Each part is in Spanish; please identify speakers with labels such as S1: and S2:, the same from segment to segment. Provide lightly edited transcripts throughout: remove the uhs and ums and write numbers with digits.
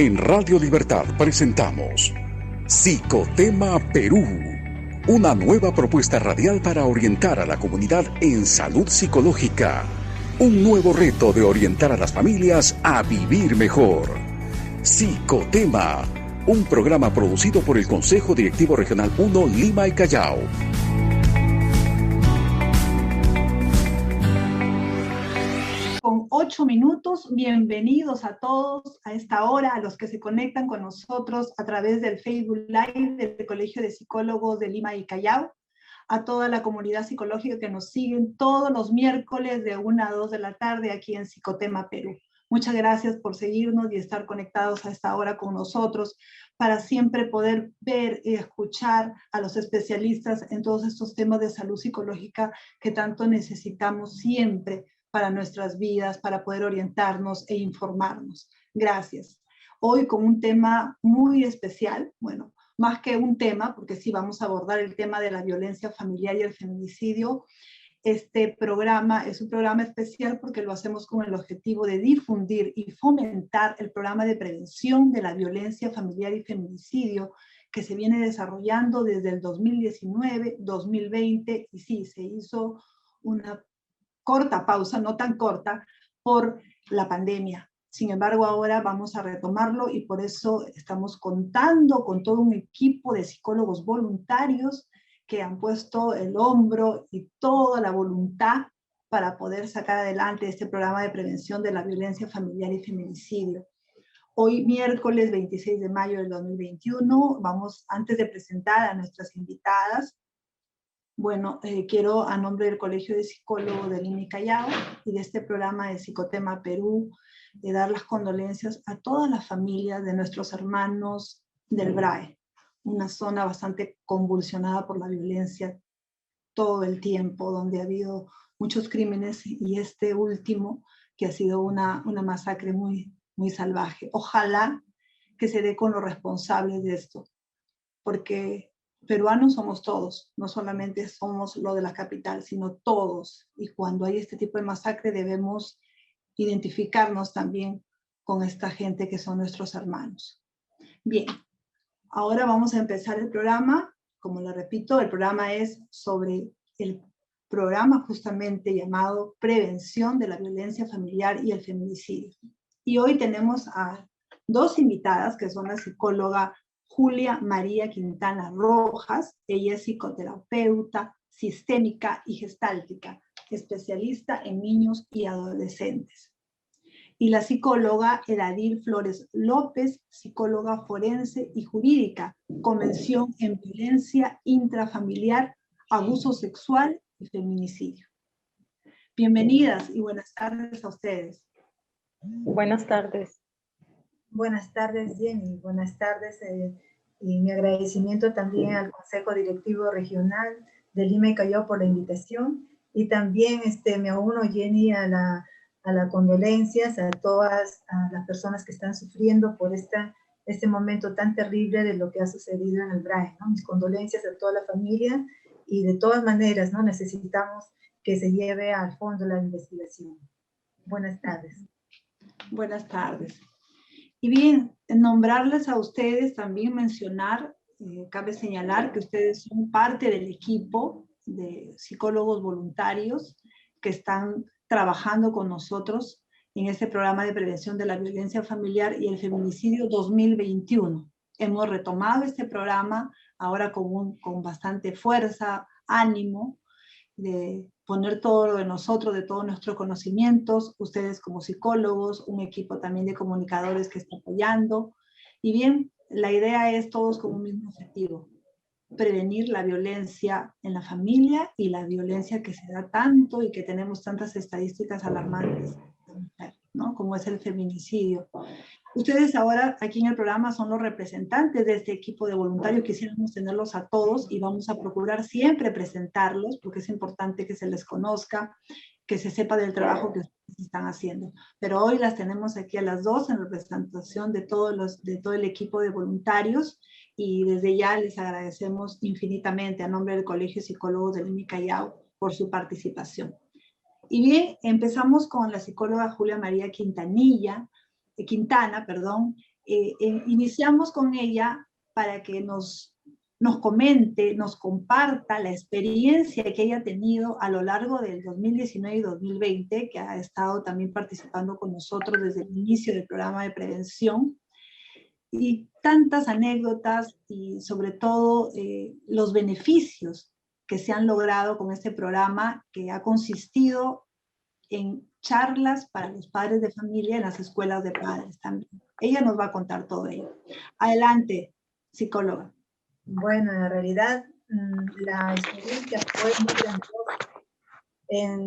S1: En Radio Libertad presentamos Psicotema Perú, una nueva propuesta radial para orientar a la comunidad en salud psicológica. Un nuevo reto de orientar a las familias a vivir mejor. Psicotema, un programa producido por el Consejo Directivo Regional 1 Lima y Callao.
S2: Con 8 minutos, bienvenidos a todos a esta hora, a los que se conectan con nosotros a través del Facebook Live del Colegio de Psicólogos de Lima y Callao, a toda la comunidad psicológica que nos siguen todos los miércoles de 1 a 2 de la tarde aquí en Psicotema Perú. Muchas gracias por seguirnos y estar conectados a esta hora con nosotros para siempre poder ver y escuchar a los especialistas en todos estos temas de salud psicológica que tanto necesitamos siempre para nuestras vidas, para poder orientarnos e informarnos. Gracias. Hoy con un tema muy especial, bueno, más que un tema, porque sí vamos a abordar el tema de la violencia familiar y el feminicidio. Este programa es un programa especial porque lo hacemos con el objetivo de difundir y fomentar el programa de prevención de la violencia familiar y feminicidio que se viene desarrollando desde el 2019, 2020, y sí, se hizo una corta pausa, no tan corta, por la pandemia. Sin embargo, ahora vamos a retomarlo y por eso estamos contando con todo un equipo de psicólogos voluntarios que han puesto el hombro y toda la voluntad para poder sacar adelante este programa de prevención de la violencia familiar y feminicidio. Hoy, miércoles 26 de mayo del 2021, vamos, antes de presentar a nuestras invitadas, bueno, quiero a nombre del Colegio de Psicólogos de Lima y Callao y de este programa de Psicotema Perú, dar las condolencias a todas las familias de nuestros hermanos del BRAE, una zona bastante convulsionada por la violencia todo el tiempo, donde ha habido muchos crímenes y este último que ha sido una masacre muy, muy salvaje. Ojalá que se dé con los responsables de esto, porque peruanos somos todos, no solamente somos lo de la capital, sino todos. Y cuando hay este tipo de masacre debemos identificarnos también con esta gente que son nuestros hermanos. Bien, ahora vamos a empezar el programa. Como lo repito, el programa es sobre el programa justamente llamado Prevención de la Violencia Familiar y el Feminicidio. Y hoy tenemos a dos invitadas que son la psicóloga Julia María Quintana Rojas. Ella es psicoterapeuta sistémica y gestáltica, especialista en niños y adolescentes. Y la psicóloga Edadil Flores López, psicóloga forense y jurídica, con mención en violencia intrafamiliar, abuso sexual y feminicidio. Bienvenidas y buenas tardes a ustedes.
S3: Buenas tardes.
S4: Buenas tardes, Jenny. Buenas tardes. Y mi agradecimiento también al Consejo Directivo Regional de Lima y Callao por la invitación. Y también me uno, Jenny, a las condolencias a todas las personas que están sufriendo por este momento tan terrible de lo que ha sucedido en el BRAE, ¿no? Mis condolencias a toda la familia y de todas maneras, ¿no? Necesitamos que se lleve al fondo la investigación. Buenas tardes.
S2: Buenas tardes. Y bien, nombrarles a ustedes, también mencionar, cabe señalar que ustedes son parte del equipo de psicólogos voluntarios que están trabajando con nosotros en este programa de prevención de la violencia familiar y el feminicidio 2021. Hemos retomado este programa ahora con bastante fuerza, ánimo, de poner todo lo de nosotros, de todos nuestros conocimientos, ustedes como psicólogos, un equipo también de comunicadores que está apoyando. Y bien, la idea es todos con un mismo objetivo: prevenir la violencia en la familia y la violencia que se da tanto y que tenemos tantas estadísticas alarmantes, ¿no? Como es el feminicidio. Ustedes ahora aquí en el programa son los representantes de este equipo de voluntarios. Quisiéramos tenerlos a todos y vamos a procurar siempre presentarlos porque es importante que se les conozca, que se sepa del trabajo que ustedes están haciendo. Pero hoy las tenemos aquí a las dos en representación de todo el equipo de voluntarios y desde ya les agradecemos infinitamente a nombre del Colegio de Psicólogos de Lima y Callao por su participación. Y bien, empezamos con la psicóloga Julia María Quintana, iniciamos con ella para que nos comente, nos comparta la experiencia que ella ha tenido a lo largo del 2019 y 2020, que ha estado también participando con nosotros desde el inicio del programa de prevención, y tantas anécdotas y sobre todo los beneficios que se han logrado con este programa, que ha consistido en charlas para los padres de familia en las escuelas de padres también. Ella nos va a contar todo ello. Adelante, psicóloga.
S4: Bueno, en realidad la experiencia fue muy grandiosa.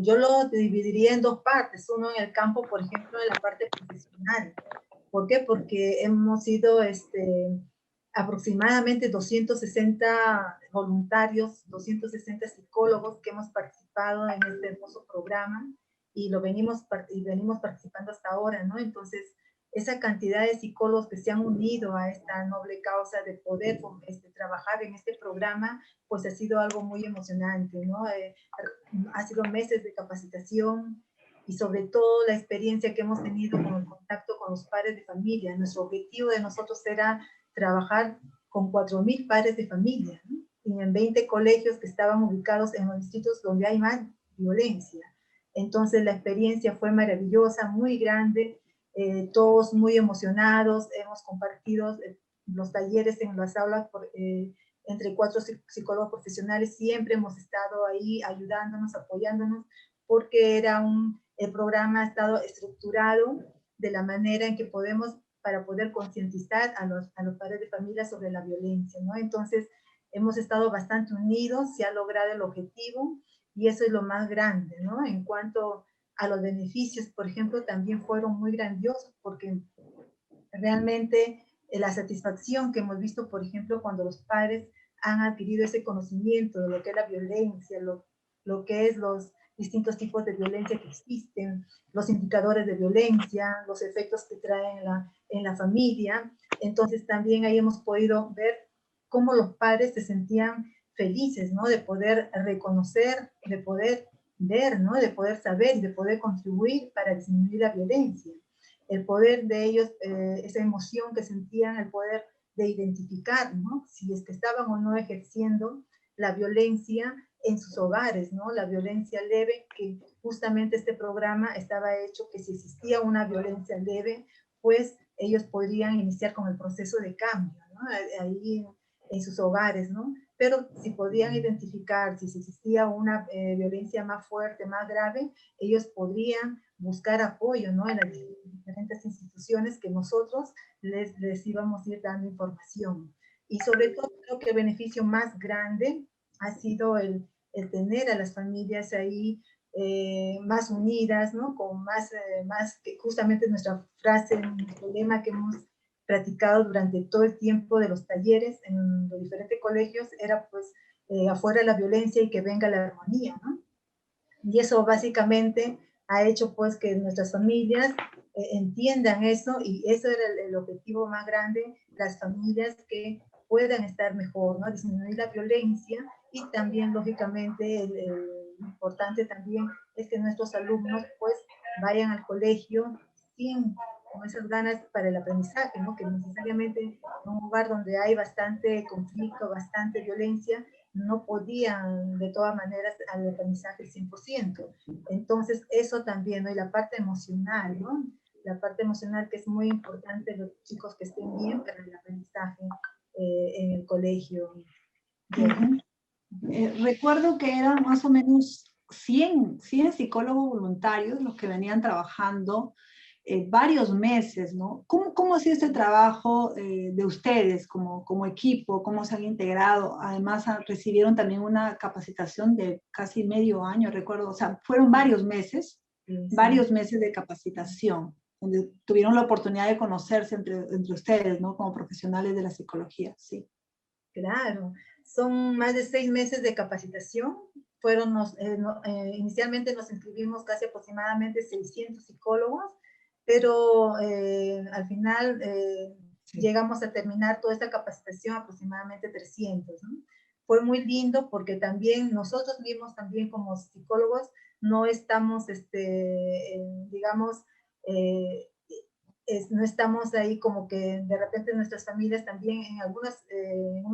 S4: Yo lo dividiría en dos partes. Uno en el campo, por ejemplo, en la parte profesional. ¿Por qué? Porque hemos sido aproximadamente 260 voluntarios, 260 psicólogos que hemos participado en este hermoso programa y venimos participando hasta ahora, ¿no? Entonces, esa cantidad de psicólogos que se han unido a esta noble causa de poder trabajar en este programa, pues ha sido algo muy emocionante, ¿no? Ha sido meses de capacitación y sobre todo la experiencia que hemos tenido con el contacto con los padres de familia. Nuestro objetivo de nosotros era trabajar con 4.000 padres de familia, ¿no? Y en 20 colegios que estaban ubicados en los distritos donde hay más violencia. Entonces la experiencia fue maravillosa, muy grande, todos muy emocionados, hemos compartido los talleres en las aulas entre 4 psicólogos profesionales, siempre hemos estado ahí ayudándonos, apoyándonos, porque el programa ha estado estructurado de la manera en que podemos, para poder concientizar a los padres de familia sobre la violencia, ¿no? Entonces hemos estado bastante unidos, se ha logrado el objetivo, y eso es lo más grande, ¿no? En cuanto a los beneficios, por ejemplo, también fueron muy grandiosos, porque realmente la satisfacción que hemos visto, por ejemplo, cuando los padres han adquirido ese conocimiento de lo que es la violencia, lo que es los distintos tipos de violencia que existen, los indicadores de violencia, los efectos que traen en la familia. Entonces también ahí hemos podido ver cómo los padres se sentían felices, ¿no? De poder reconocer, de poder ver, ¿no? De poder saber y de poder contribuir para disminuir la violencia. El poder de ellos, esa emoción que sentían, el poder de identificar, ¿no? Si es que estaban o no ejerciendo la violencia en sus hogares, ¿no? La violencia leve, que justamente este programa estaba hecho que si existía una violencia leve, pues ellos podrían iniciar con el proceso de cambio, ¿no? Ahí en sus hogares, ¿no? Pero si podían identificar si existía una violencia más fuerte, más grave, ellos podrían buscar apoyo, ¿no? En las diferentes instituciones que nosotros les íbamos a ir dando información. Y sobre todo, creo que el beneficio más grande ha sido el tener a las familias ahí más unidas, ¿no? Con más que justamente nuestra frase, nuestro lema que hemos practicado durante todo el tiempo de los talleres en los diferentes colegios era pues afuera la violencia y que venga la armonía, ¿no? Y eso básicamente ha hecho pues que nuestras familias entiendan eso, y eso era el objetivo más grande, las familias que puedan estar mejor, ¿no? Disminuir la violencia, y también lógicamente lo importante también es que nuestros alumnos pues vayan al colegio con esas ganas para el aprendizaje, ¿no? Que necesariamente en un lugar donde hay bastante conflicto, bastante violencia, no podían de todas maneras al aprendizaje 100%. Entonces eso también, ¿no? Y la parte emocional, ¿no? La parte emocional, que es muy importante, los chicos que estén bien para el aprendizaje en el colegio.
S2: Recuerdo que eran más o menos 100 psicólogos voluntarios los que venían trabajando varios meses, ¿no? ¿Cómo ha sido este trabajo de ustedes como equipo? ¿Cómo se han integrado? Además, recibieron también una capacitación de casi medio año, recuerdo. O sea, fueron varios meses, varios meses de capacitación, donde tuvieron la oportunidad de conocerse entre ustedes, ¿no? Como profesionales de la psicología, sí.
S4: Claro, son más de 6 meses de capacitación. Inicialmente nos inscribimos casi aproximadamente 600 psicólogos, pero al final llegamos a terminar toda esta capacitación aproximadamente 300, ¿no? Fue muy lindo porque también nosotros mismos también como psicólogos no estamos, digamos, no estamos ahí como que de repente en nuestras familias también, en algunos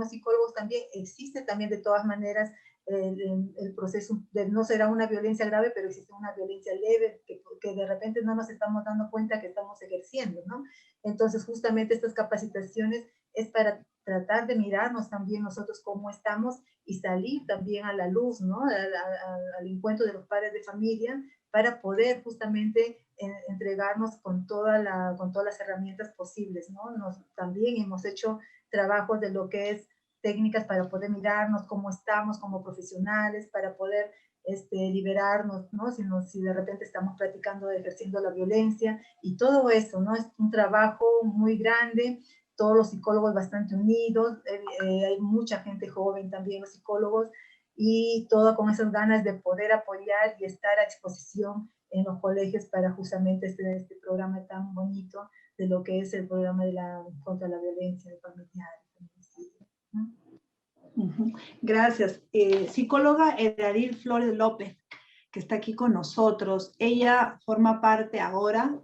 S4: psicólogos también existe también de todas maneras el proceso de no será una violencia grave, pero existe una violencia leve que de repente no nos estamos dando cuenta que estamos ejerciendo, ¿no? Entonces, justamente estas capacitaciones es para tratar de mirarnos también nosotros cómo estamos y salir también a la luz, ¿no? Al encuentro de los padres de familia para poder justamente entregarnos con todas las herramientas posibles, ¿no? También hemos hecho trabajos de lo que es técnicas para poder mirarnos cómo estamos como profesionales, para poder liberarnos, ¿no? Si de repente estamos practicando, ejerciendo la violencia y todo eso, ¿no? Es un trabajo muy grande, todos los psicólogos bastante unidos, hay mucha gente joven también, los psicólogos, y todo con esas ganas de poder apoyar y estar a disposición en los colegios para justamente este programa tan bonito de lo que es el programa contra la violencia familiar.
S2: Gracias. Psicóloga Edadil Flores López, que está aquí con nosotros. Ella forma parte ahora,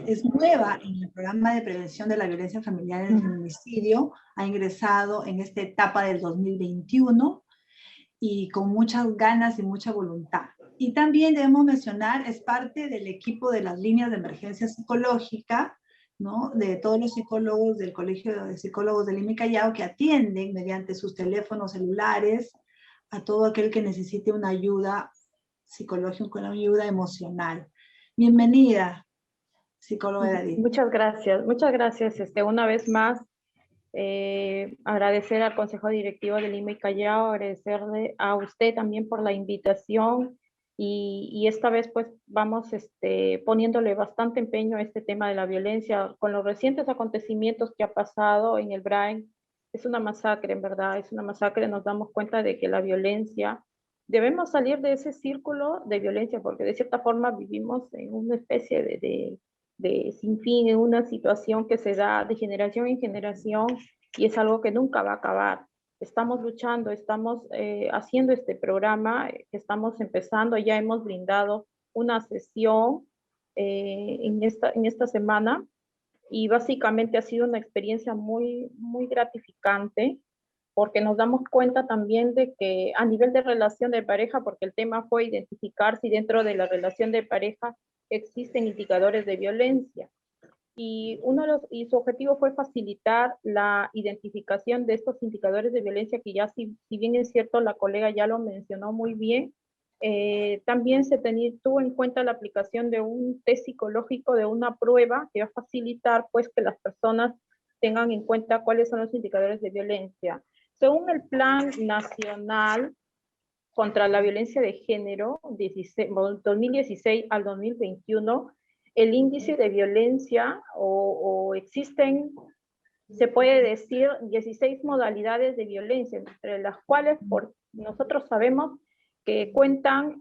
S2: es nueva en el programa de prevención de la violencia familiar y el feminicidio, ha ingresado en esta etapa del 2021 y con muchas ganas y mucha voluntad. Y también debemos mencionar, es parte del equipo de las líneas de emergencia psicológica, ¿no? De todos los psicólogos del Colegio de Psicólogos de Lima y Callao que atienden mediante sus teléfonos celulares a todo aquel que necesite una ayuda psicológica, una ayuda emocional. Bienvenida, psicóloga Edadil.
S3: Muchas gracias. Una vez más, agradecer al Consejo Directivo de Lima y Callao, agradecerle a usted también por la invitación y esta vez pues vamos poniéndole bastante empeño a este tema de la violencia. Con los recientes acontecimientos que ha pasado en el Brain, es una masacre, en verdad, es una masacre. Nos damos cuenta de que la violencia, debemos salir de ese círculo de violencia porque de cierta forma vivimos en una especie de sin fin, en una situación que se da de generación en generación y es algo que nunca va a acabar. Estamos luchando, estamos haciendo este programa, estamos empezando, ya hemos brindado una sesión en esta semana y básicamente ha sido una experiencia muy, muy gratificante porque nos damos cuenta también de que a nivel de relación de pareja, porque el tema fue identificar si dentro de la relación de pareja existen indicadores de violencia. Y su objetivo fue facilitar la identificación de estos indicadores de violencia que ya, si bien es cierto, la colega ya lo mencionó muy bien, también tuvo en cuenta la aplicación de un test psicológico, de una prueba que va a facilitar pues que las personas tengan en cuenta cuáles son los indicadores de violencia. Según el Plan Nacional contra la Violencia de Género 2016 al 2021, el índice de violencia o existen, se puede decir, 16 modalidades de violencia, entre las cuales nosotros sabemos que cuentan,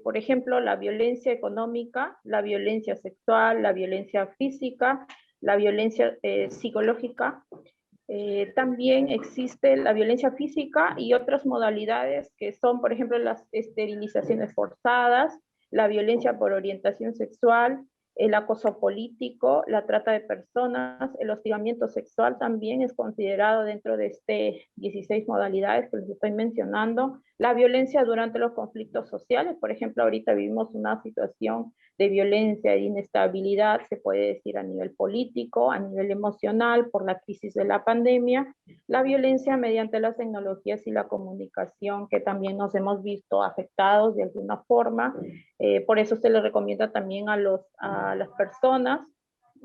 S3: por ejemplo, la violencia económica, la violencia sexual, la violencia física, la violencia psicológica. También existe la violencia física y otras modalidades que son, por ejemplo, las esterilizaciones forzadas, la violencia por orientación sexual, el acoso político, la trata de personas, el hostigamiento sexual también es considerado dentro de 16 modalidades que les estoy mencionando, la violencia durante los conflictos sociales, por ejemplo, ahorita vivimos una situación de violencia, de inestabilidad, se puede decir a nivel político, a nivel emocional, por la crisis de la pandemia, la violencia mediante las tecnologías y la comunicación, que también nos hemos visto afectados de alguna forma. Por eso se le recomienda también a las personas,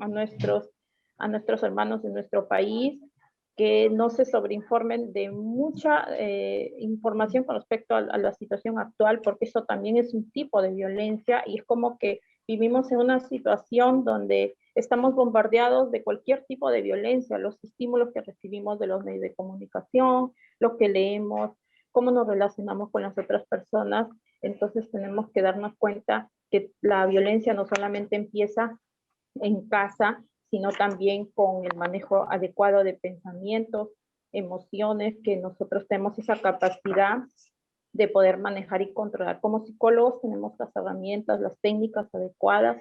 S3: a nuestros hermanos de nuestro país, que no se sobreinformen de mucha información con respecto a la situación actual, porque eso también es un tipo de violencia y es como que vivimos en una situación donde estamos bombardeados de cualquier tipo de violencia, los estímulos que recibimos de los medios de comunicación, lo que leemos, cómo nos relacionamos con las otras personas. Entonces tenemos que darnos cuenta que la violencia no solamente empieza en casa, sino también con el manejo adecuado de pensamientos, emociones, que nosotros tenemos esa capacidad de poder manejar y controlar. Como psicólogos tenemos las herramientas, las técnicas adecuadas,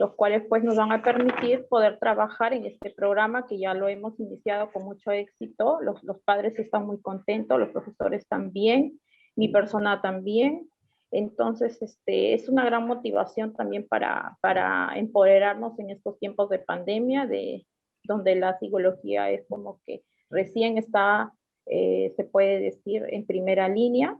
S3: los cuales pues nos van a permitir poder trabajar en este programa que ya lo hemos iniciado con mucho éxito. Los padres están muy contentos, los profesores también, mi persona también. Entonces, es una gran motivación también para empoderarnos en estos tiempos de pandemia, donde la psicología es como que recién está, se puede decir, en primera línea,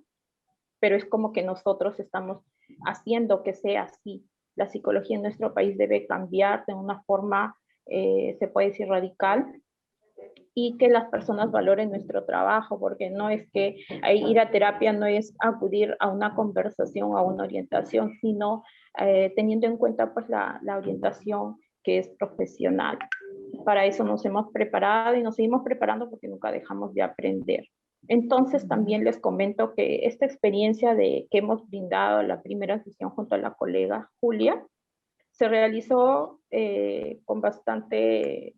S3: pero es como que nosotros estamos haciendo que sea así. La psicología en nuestro país debe cambiar de una forma, se puede decir, radical, y que las personas valoren nuestro trabajo, porque no es que ir a terapia no es acudir a una conversación o a una orientación, sino teniendo en cuenta pues la orientación que es profesional. Para eso nos hemos preparado y nos seguimos preparando porque nunca dejamos de aprender. Entonces también les comento que esta experiencia que hemos brindado la primera sesión junto a la colega Julia, se realizó con bastante,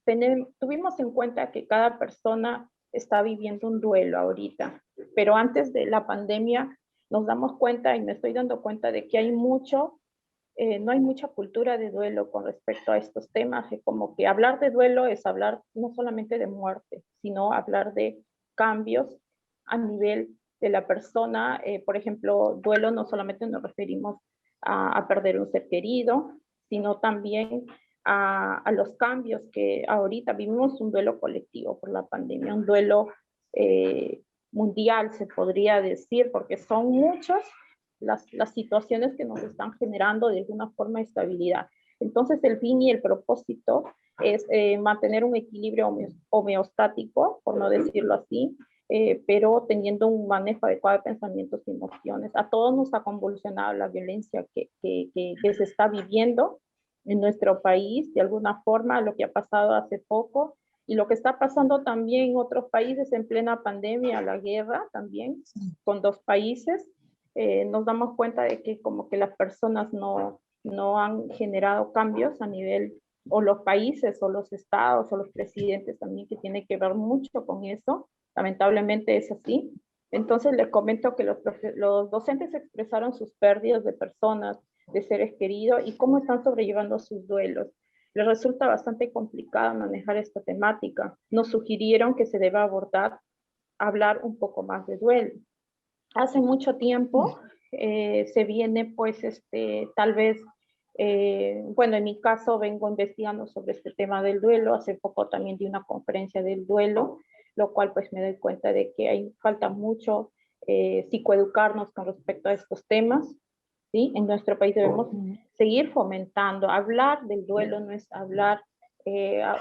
S3: tuvimos en cuenta que cada persona está viviendo un duelo ahorita, pero antes de la pandemia nos damos cuenta y me estoy dando cuenta de que hay no hay mucha cultura de duelo con respecto a estos temas, como que hablar de duelo es hablar no solamente de muerte, sino hablar de cambios a nivel de la persona. Por ejemplo, duelo no solamente nos referimos a perder un ser querido, sino también a los cambios que ahorita vivimos, un duelo colectivo por la pandemia, un duelo mundial se podría decir, porque son muchas las situaciones que nos están generando de alguna forma estabilidad. Entonces el fin y el propósito es mantener un equilibrio homeostático, por no decirlo así, pero teniendo un manejo adecuado de pensamientos y emociones. A todos nos ha convulsionado la violencia que se está viviendo en nuestro país, de alguna forma, lo que ha pasado hace poco, y lo que está pasando también en otros países en plena pandemia, la guerra también, con 2 países. Nos damos cuenta de que como que las personas no han generado cambios a nivel, o los países, o los estados, o los presidentes también, que tiene que ver mucho con eso. Lamentablemente es así. Entonces les comento que los docentes expresaron sus pérdidas de personas, de seres queridos, y cómo están sobrellevando sus duelos. Les resulta bastante complicado manejar esta temática. Nos sugirieron que se deba hablar un poco más de duelo. Hace mucho tiempo se viene pues tal vez, bueno, en mi caso vengo investigando sobre este tema del duelo. Hace poco también di una conferencia del duelo, lo cual pues me doy cuenta de que falta mucho psicoeducarnos con respecto a estos temas, ¿sí? En nuestro país debemos seguir fomentando. Hablar del duelo no es hablar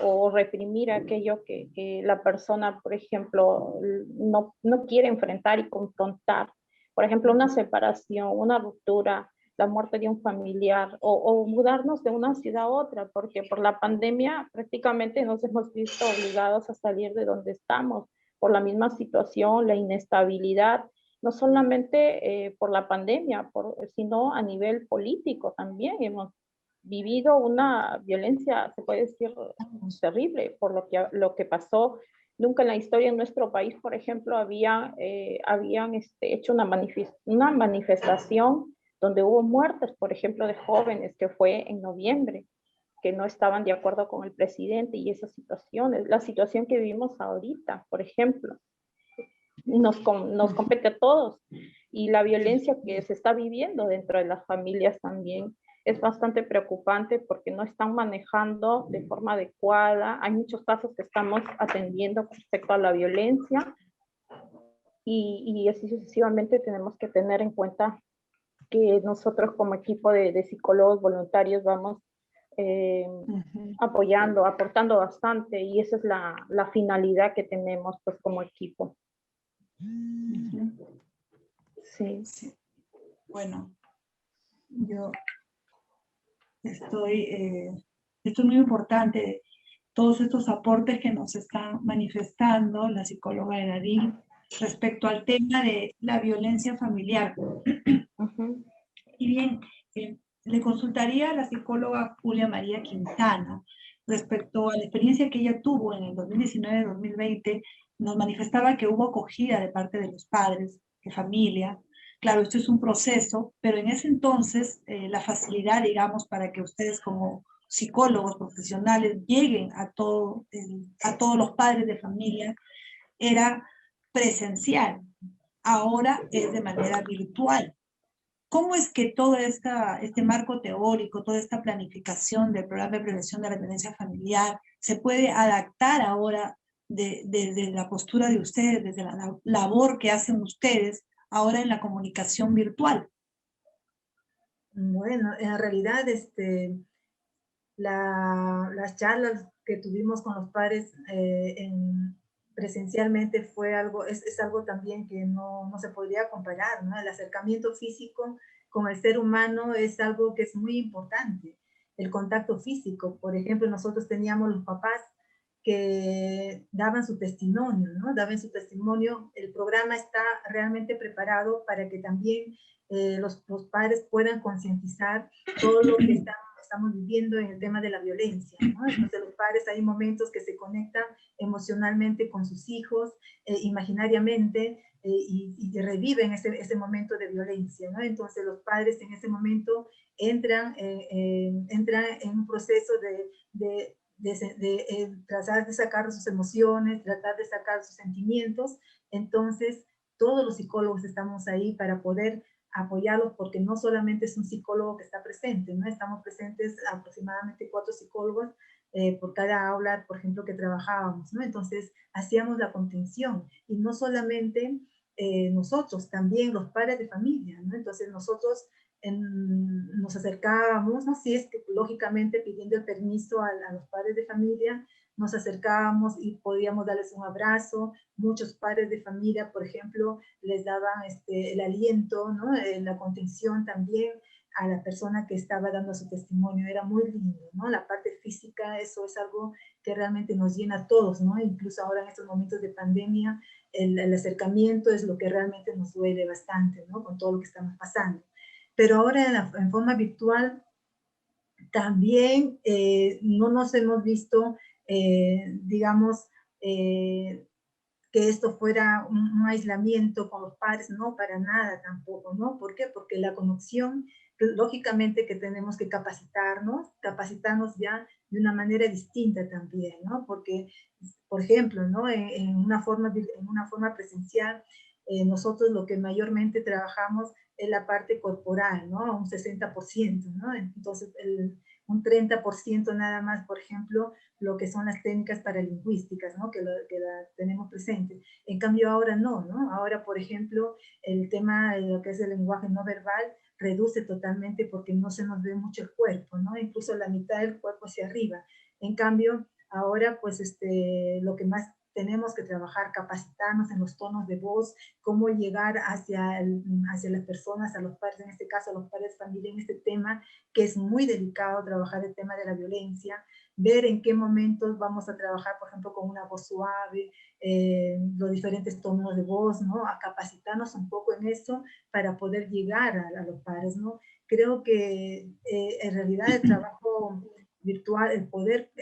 S3: o reprimir aquello que la persona, por ejemplo, no quiere enfrentar y confrontar. Por ejemplo, una separación, una ruptura, la muerte de un familiar, o mudarnos de una ciudad a otra, porque por la pandemia prácticamente nos hemos visto obligados a salir de donde estamos, por la misma situación, la inestabilidad, no solamente por la pandemia, sino a nivel político también. Hemos vivido una violencia, se puede decir, terrible por lo que pasó. Nunca en la historia en nuestro país, por ejemplo, habían hecho una manifestación donde hubo muertes, por ejemplo, de jóvenes, que fue en noviembre, que no estaban de acuerdo con el presidente, y esas situaciones, la situación que vivimos ahorita, por ejemplo, nos compete a todos, y la violencia que se está viviendo dentro de las familias también es bastante preocupante, porque no están manejando de forma adecuada. Hay muchos casos que estamos atendiendo con respecto a la violencia, y así sucesivamente. Tenemos que tener en cuenta que nosotros como equipo de psicólogos voluntarios vamos apoyando, aportando bastante, y esa es la finalidad que tenemos pues como equipo. Sí.
S2: Sí. Bueno, yo esto es muy importante, todos estos aportes que nos están manifestando la psicóloga Edadín respecto al tema de la violencia familiar. Y bien, le consultaría a la psicóloga Julia María Quintana respecto a la experiencia que ella tuvo en el 2019-2020. Nos manifestaba que hubo acogida de parte de los padres, de familia. Claro, esto es un proceso, pero en ese entonces la facilidad, digamos, para que ustedes como psicólogos profesionales lleguen a todos los padres de familia era presencial, ahora es de manera virtual. ¿Cómo es que todo este marco teórico, toda esta planificación del programa de prevención de la violencia familiar se puede adaptar ahora desde la postura de ustedes, desde la labor que hacen ustedes ahora en la comunicación virtual?
S4: Bueno, en realidad las charlas que tuvimos con los padres presencialmente fue algo, es algo también que no se podría comparar, ¿no? El acercamiento físico con el ser humano es algo que es muy importante. El contacto físico, por ejemplo, nosotros teníamos los papás que daban su testimonio, ¿no? Daban su testimonio. El programa está realmente preparado para que también los padres puedan concientizar todo lo que estamos viviendo en el tema de la violencia, ¿no? Entonces los padres hay momentos que se conectan emocionalmente con sus hijos, imaginariamente, y reviven ese momento de violencia, ¿no? Entonces los padres en ese momento entran en un proceso de tratar de sacar sus emociones, tratar de sacar sus sentimientos. Entonces todos los psicólogos estamos ahí para poder apoyarlos, porque no solamente es un psicólogo que está presente, ¿no? Estamos presentes aproximadamente 4 psicólogos por cada aula, por ejemplo, que trabajábamos, ¿no? Entonces hacíamos la contención, y no solamente nosotros, también los padres de familia, ¿no? Entonces nosotros nos acercábamos, ¿no? Si es que lógicamente pidiendo el permiso a los padres de familia, nos acercábamos y podíamos darles un abrazo. Muchos padres de familia, por ejemplo, les daban el aliento, ¿no? La contención también a la persona que estaba dando su testimonio. Era muy lindo, ¿no? La parte física, eso es algo que realmente nos llena a todos, ¿no? Incluso ahora en estos momentos de pandemia, el acercamiento es lo que realmente nos duele bastante, ¿no? Con todo lo que estamos pasando. Pero ahora en forma virtual también no nos hemos visto, digamos, que esto fuera un aislamiento con los padres, no, para nada tampoco, ¿no? ¿Por qué? Porque la conexión, lógicamente que tenemos que capacitarnos ya de una manera distinta también, ¿no? Porque, por ejemplo, ¿no? En una forma presencial, nosotros lo que mayormente trabajamos es la parte corporal, ¿no? Un 60%, ¿no? Entonces, un 30% nada más, por ejemplo, lo que son las técnicas paralingüísticas, ¿no? Que la tenemos presente. En cambio ahora no, ¿no? Ahora, por ejemplo, el tema de lo que es el lenguaje no verbal reduce totalmente porque no se nos ve mucho el cuerpo, ¿no? Incluso la mitad del cuerpo hacia arriba. En cambio, ahora, pues, lo que más tenemos que trabajar, capacitarnos en los tonos de voz, cómo llegar hacia las personas, a los padres, en este caso a los padres de familia, en este tema, que es muy delicado trabajar el tema de la violencia, ver en qué momentos vamos a trabajar, por ejemplo, con una voz suave, los diferentes tonos de voz, ¿no? A capacitarnos un poco en eso para poder llegar a los padres, ¿no? Creo que en realidad el trabajo virtual, el poder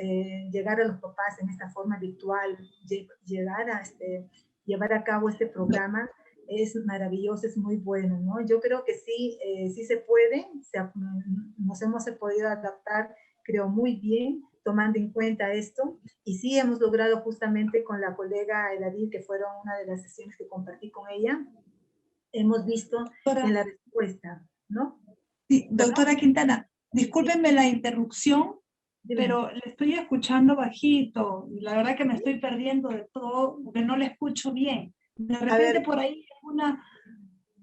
S4: llegar a los papás en esta forma virtual, llegar a llevar a cabo este programa, es maravilloso, es muy bueno, ¿no? Yo creo que sí, sí se puede, nos hemos podido adaptar, creo, muy bien, tomando en cuenta esto, y sí hemos logrado justamente con la colega Eladir, que fueron una de las sesiones que compartí con ella, hemos visto en la respuesta, ¿no?
S2: Sí, doctora Quintana, discúlpenme la interrupción,
S4: Dime.
S2: pero le estoy escuchando bajito, y la verdad que me estoy perdiendo de todo, porque no le escucho bien. De repente por ahí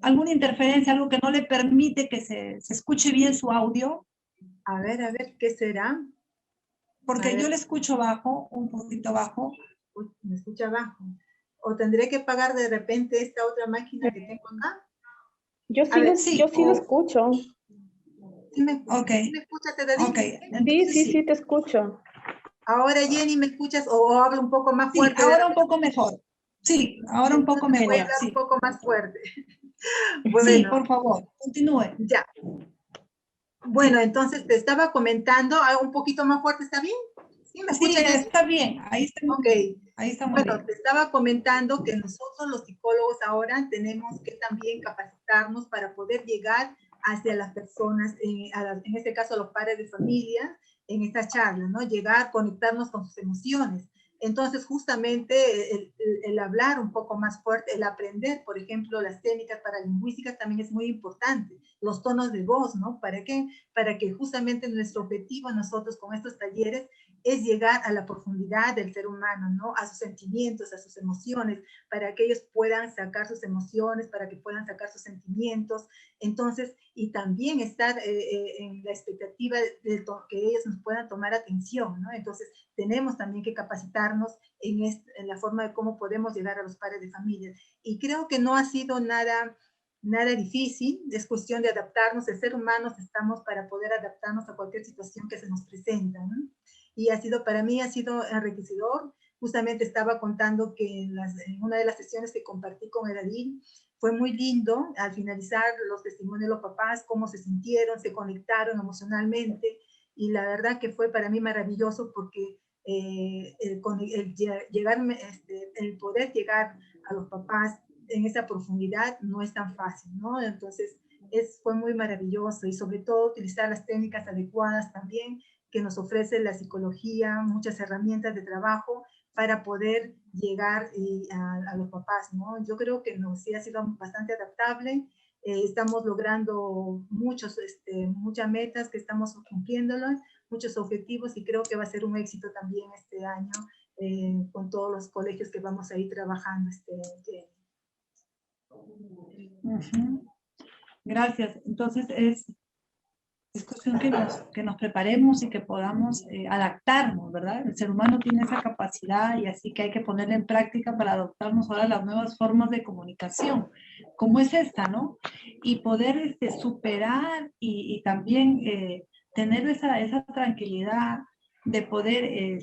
S2: alguna interferencia, algo que no le permite que se escuche bien su audio.
S4: A ver, ¿qué será?
S2: Porque yo le escucho bajo, un poquito bajo.
S4: Uy, me escucha bajo. O tendré que pagar de repente esta otra máquina que tengo acá.
S3: Yo sí lo escucho.
S4: ¿Sí me
S2: Okay.
S4: escuchas, Tedadín?
S2: Okay.
S3: Sí, te escucho.
S4: Ahora, Jenny, ¿me escuchas o hablo un poco más fuerte?
S2: Sí, ahora un poco mejor. Sí, ahora un poco mejor.
S4: Voy a hablar un poco más fuerte.
S2: Bueno, sí, por favor, continúe.
S4: Ya. Bueno, entonces te estaba comentando, un poquito más fuerte, ¿está bien?
S2: Sí, me escuchas. Sí, está bien, ahí está muy bien. Ahí está muy bien.
S4: Te estaba comentando que nosotros los psicólogos ahora tenemos que también capacitarnos para poder llegar hacia las personas, en este caso a los padres de familia, en esta charla, ¿no? Llegar, conectarnos con sus emociones. Entonces, justamente el hablar un poco más fuerte, el aprender, por ejemplo, las técnicas paralingüísticas también es muy importante. Los tonos de voz, ¿no? ¿Para qué? Para que justamente nuestro objetivo nosotros con estos talleres es llegar a la profundidad del ser humano, ¿no? A sus sentimientos, a sus emociones, para que ellos puedan sacar sus emociones, para que puedan sacar sus sentimientos. Entonces, y también estar en la expectativa de que ellos nos puedan tomar atención, ¿no? Entonces, tenemos también que capacitarnos en la forma de cómo podemos llegar a los padres de familia. Y creo que no ha sido nada difícil, es cuestión de adaptarnos. El ser humano estamos para poder adaptarnos a cualquier situación que se nos presenta, ¿no? Y para mí ha sido enriquecedor. Justamente estaba contando que en una de las sesiones que compartí con Eradil, fue muy lindo al finalizar los testimonios de los papás, cómo se sintieron, se conectaron emocionalmente, y la verdad que fue para mí maravilloso porque el poder llegar a los papás en esa profundidad no es tan fácil, ¿no? Entonces fue muy maravilloso, y sobre todo utilizar las técnicas adecuadas también que nos ofrece la psicología, muchas herramientas de trabajo para poder llegar a los papás, ¿no? Yo creo que sí ha sido bastante adaptable. Estamos logrando muchas metas que estamos cumpliéndolas, muchos objetivos, y creo que va a ser un éxito también este año con todos los colegios que vamos a ir trabajando este año.
S2: Gracias. Entonces es cuestión que nos preparemos y que podamos adaptarnos, ¿verdad? El ser humano tiene esa capacidad, y así que hay que ponerla en práctica para adoptarnos ahora a las nuevas formas de comunicación, como es esta, ¿no? Y poder superar y también tener esa tranquilidad de poder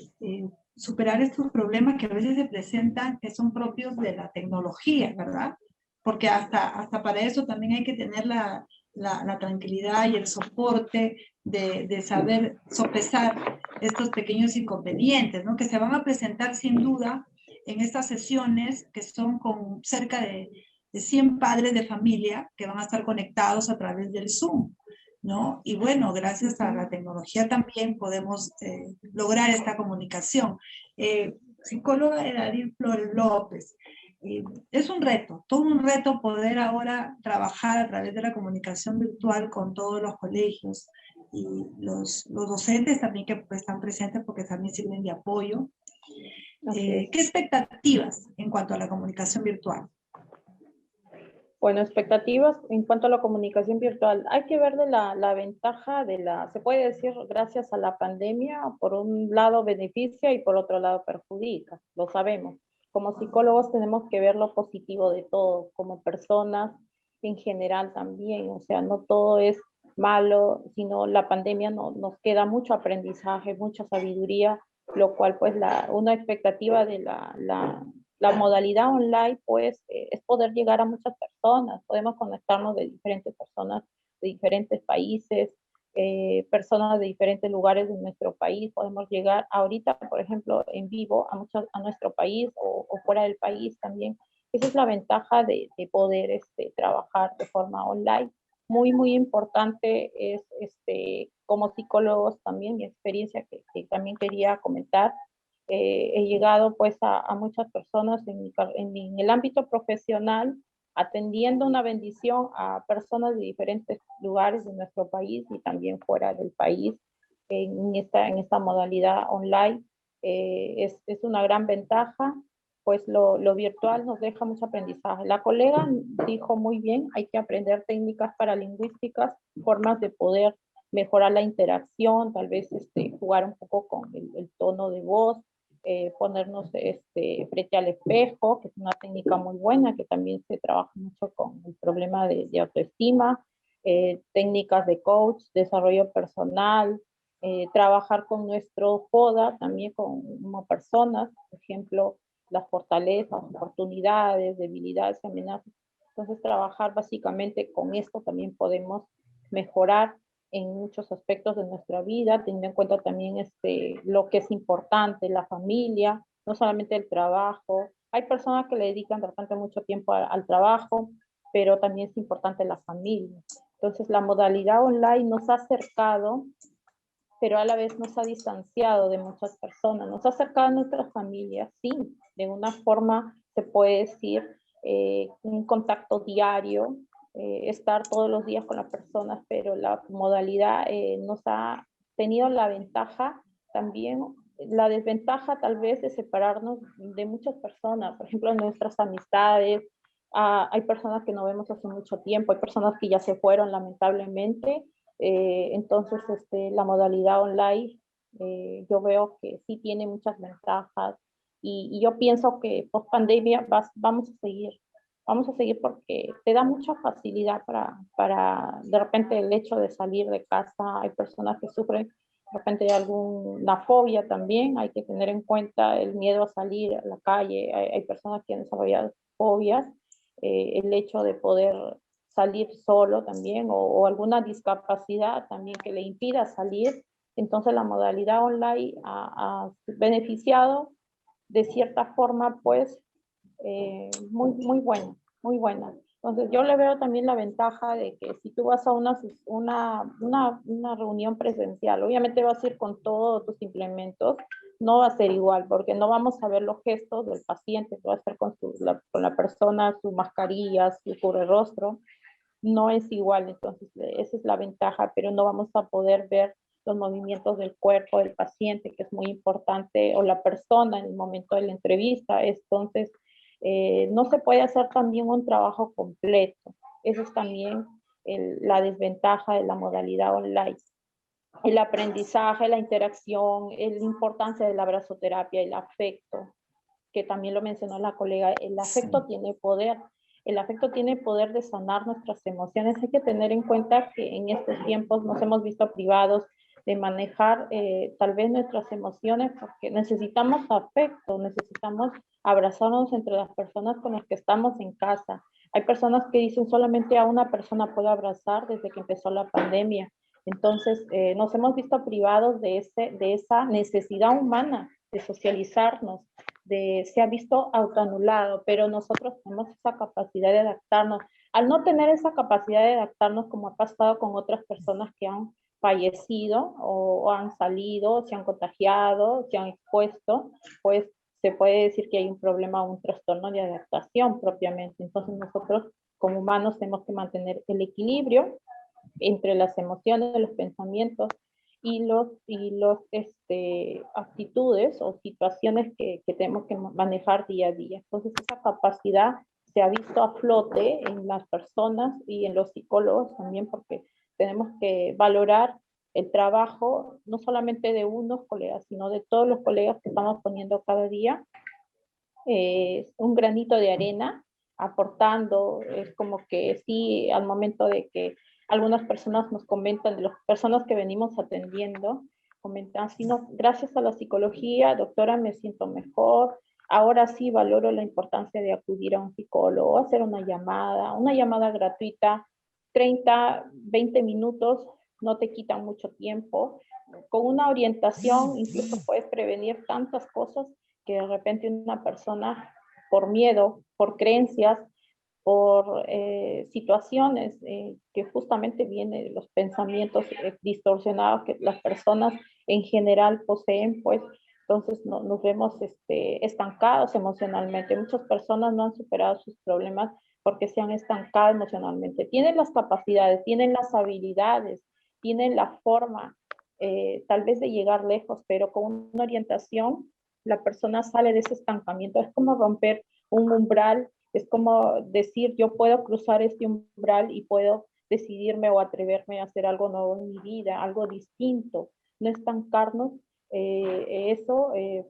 S2: superar estos problemas que a veces se presentan, que son propios de la tecnología, ¿verdad? Porque hasta para eso también hay que tener la tranquilidad y el soporte de saber sopesar estos pequeños inconvenientes, ¿no? Que se van a presentar sin duda en estas sesiones, que son con cerca de 100 padres de familia que van a estar conectados a través del Zoom, ¿no? Y bueno, gracias a la tecnología también podemos lograr esta comunicación. Psicóloga Eradil Flores López, es un reto, todo un reto poder ahora trabajar a través de la comunicación virtual con todos los colegios y los docentes también que están presentes, porque también sirven de apoyo. ¿Qué expectativas en cuanto a la comunicación virtual?
S3: Bueno, expectativas en cuanto a la comunicación virtual. Hay que ver de la ventaja se puede decir, gracias a la pandemia, por un lado beneficia y por otro lado perjudica, lo sabemos. Como psicólogos tenemos que ver lo positivo de todo, como personas en general también, o sea, no todo es malo, sino la pandemia nos queda mucho aprendizaje, mucha sabiduría, lo cual pues una expectativa de la modalidad online pues es poder llegar a muchas personas, podemos conectarnos de diferentes personas, de diferentes países, personas de diferentes lugares de nuestro país, podemos llegar ahorita, por ejemplo, en vivo a nuestro país o fuera del país también. Esa es la ventaja de poder trabajar de forma online. Muy, muy importante es, como psicólogos también, mi experiencia que también quería comentar. He llegado pues a muchas personas en el ámbito profesional, atendiendo una bendición a personas de diferentes lugares de nuestro país y también fuera del país en esta modalidad online. Es una gran ventaja, pues lo virtual nos deja mucho aprendizaje. La colega dijo muy bien, hay que aprender técnicas paralingüísticas, formas de poder mejorar la interacción, tal vez jugar un poco con el tono de voz, ponernos frente al espejo, que es una técnica muy buena, que también se trabaja mucho con el problema de autoestima, técnicas de coach, desarrollo personal, trabajar con nuestro FODA también como personas, por ejemplo, las fortalezas, oportunidades, debilidades, amenazas. Entonces, trabajar básicamente con esto también podemos mejorar en muchos aspectos de nuestra vida, teniendo en cuenta también lo que es importante, la familia, no solamente el trabajo. Hay personas que le dedican de repente mucho tiempo al trabajo, pero también es importante la familia. Entonces, la modalidad online nos ha acercado pero a la vez nos ha distanciado de muchas personas, nos ha acercado a nuestras familias, sí, de una forma, se puede decir, un contacto diario, estar todos los días con las personas, pero la modalidad nos ha tenido la ventaja también, la desventaja tal vez de separarnos de muchas personas, por ejemplo, nuestras amistades, hay personas que no vemos hace mucho tiempo, hay personas que ya se fueron lamentablemente, entonces la modalidad online yo veo que sí tiene muchas ventajas y yo pienso que post pandemia vamos a seguir porque te da mucha facilidad para de repente el hecho de salir de casa, hay personas que sufren de repente de alguna fobia también, hay que tener en cuenta el miedo a salir a la calle, hay personas que han desarrollado fobias, el hecho de poder salir solo también o alguna discapacidad también que le impida salir, entonces la modalidad online ha beneficiado de cierta forma pues muy buena, muy buena. Entonces yo le veo también la ventaja de que si tú vas a una reunión presencial, obviamente vas a ir con todos tus implementos, no va a ser igual, porque no vamos a ver los gestos del paciente, va a estar con la persona, su mascarilla, su cubrerostro, no es igual, entonces esa es la ventaja, pero no vamos a poder ver los movimientos del cuerpo del paciente, que es muy importante, o la persona en el momento de la entrevista, entonces no se puede hacer también un trabajo completo, esa es también la desventaja de la modalidad online. El aprendizaje, la interacción, la importancia de la abrazoterapia, el afecto, que también lo mencionó la colega, el afecto sí tiene poder. El afecto tiene poder de sanar nuestras emociones. Hay que tener en cuenta que en estos tiempos nos hemos visto privados de manejar tal vez nuestras emociones porque necesitamos afecto, necesitamos abrazarnos entre las personas con las que estamos en casa. Hay personas que dicen solamente a una persona puedo abrazar desde que empezó la pandemia. Entonces nos hemos visto privados de esa necesidad humana de socializarnos, se ha visto autoanulado, pero nosotros tenemos esa capacidad de adaptarnos. Al no tener esa capacidad de adaptarnos, como ha pasado con otras personas que han fallecido o han salido, se han contagiado, se han expuesto, pues se puede decir que hay un problema, un trastorno de adaptación propiamente. Entonces nosotros como humanos tenemos que mantener el equilibrio entre las emociones, los pensamientos y los actitudes o situaciones que tenemos que manejar día a día. Entonces esa capacidad se ha visto a flote en las personas y en los psicólogos también porque tenemos que valorar el trabajo no solamente de unos colegas, sino de todos los colegas que estamos poniendo cada día un granito de arena aportando, es como que sí, al momento de que algunas personas nos comentan, de las personas que venimos atendiendo, comentan, sí, no, gracias a la psicología, doctora, me siento mejor, ahora sí valoro la importancia de acudir a un psicólogo, hacer una llamada gratuita, 30, 20 minutos, no te quitan mucho tiempo, con una orientación incluso puedes prevenir tantas cosas que de repente una persona por miedo, por creencias, por situaciones que justamente vienen de los pensamientos distorsionados que las personas en general poseen, pues entonces nos vemos estancados emocionalmente. Muchas personas no han superado sus problemas porque se han estancado emocionalmente. Tienen las capacidades, tienen las habilidades, tienen la forma tal vez de llegar lejos, pero con una orientación la persona sale de ese estancamiento. Es como romper un umbral, es como decir, yo puedo cruzar este umbral y puedo decidirme o atreverme a hacer algo nuevo en mi vida, algo distinto, no estancarnos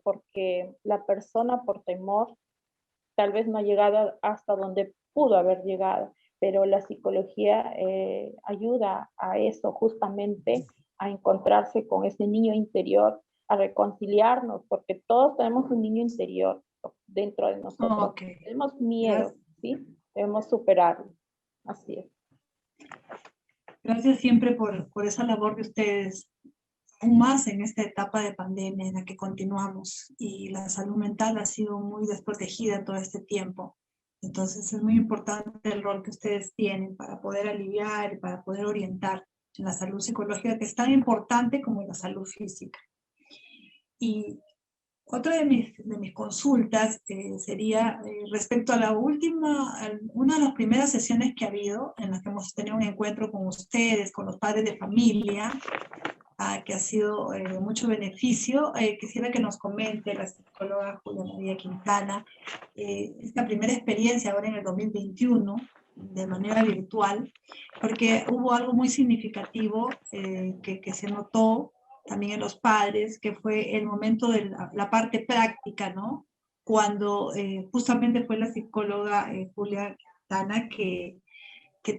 S3: porque la persona por temor tal vez no ha llegado hasta donde pudo haber llegado, pero la psicología ayuda a eso justamente, a encontrarse con ese niño interior, a reconciliarnos, porque todos tenemos un niño interior dentro de nosotros. Okay. Tenemos miedo, ¿sí? Debemos superarlo. Así es.
S2: Gracias siempre por esa labor de ustedes, aún más en esta etapa de pandemia en la que continuamos y la salud mental ha sido muy desprotegida todo este tiempo. Entonces es muy importante el rol que ustedes tienen para poder aliviar y para poder orientar en la salud psicológica, que es tan importante como en la salud física. Y otra de mis consultas sería respecto a una de las primeras sesiones que ha habido, en las que hemos tenido un encuentro con ustedes, con los padres de familia, que ha sido de mucho beneficio. Quisiera que nos comente la psicóloga Julia María Quintana esta primera experiencia ahora en el 2021, de manera virtual, porque hubo algo muy significativo que se notó también en los padres, que fue el momento de la parte práctica, ¿no? Cuando justamente fue la psicóloga Julia Quintana que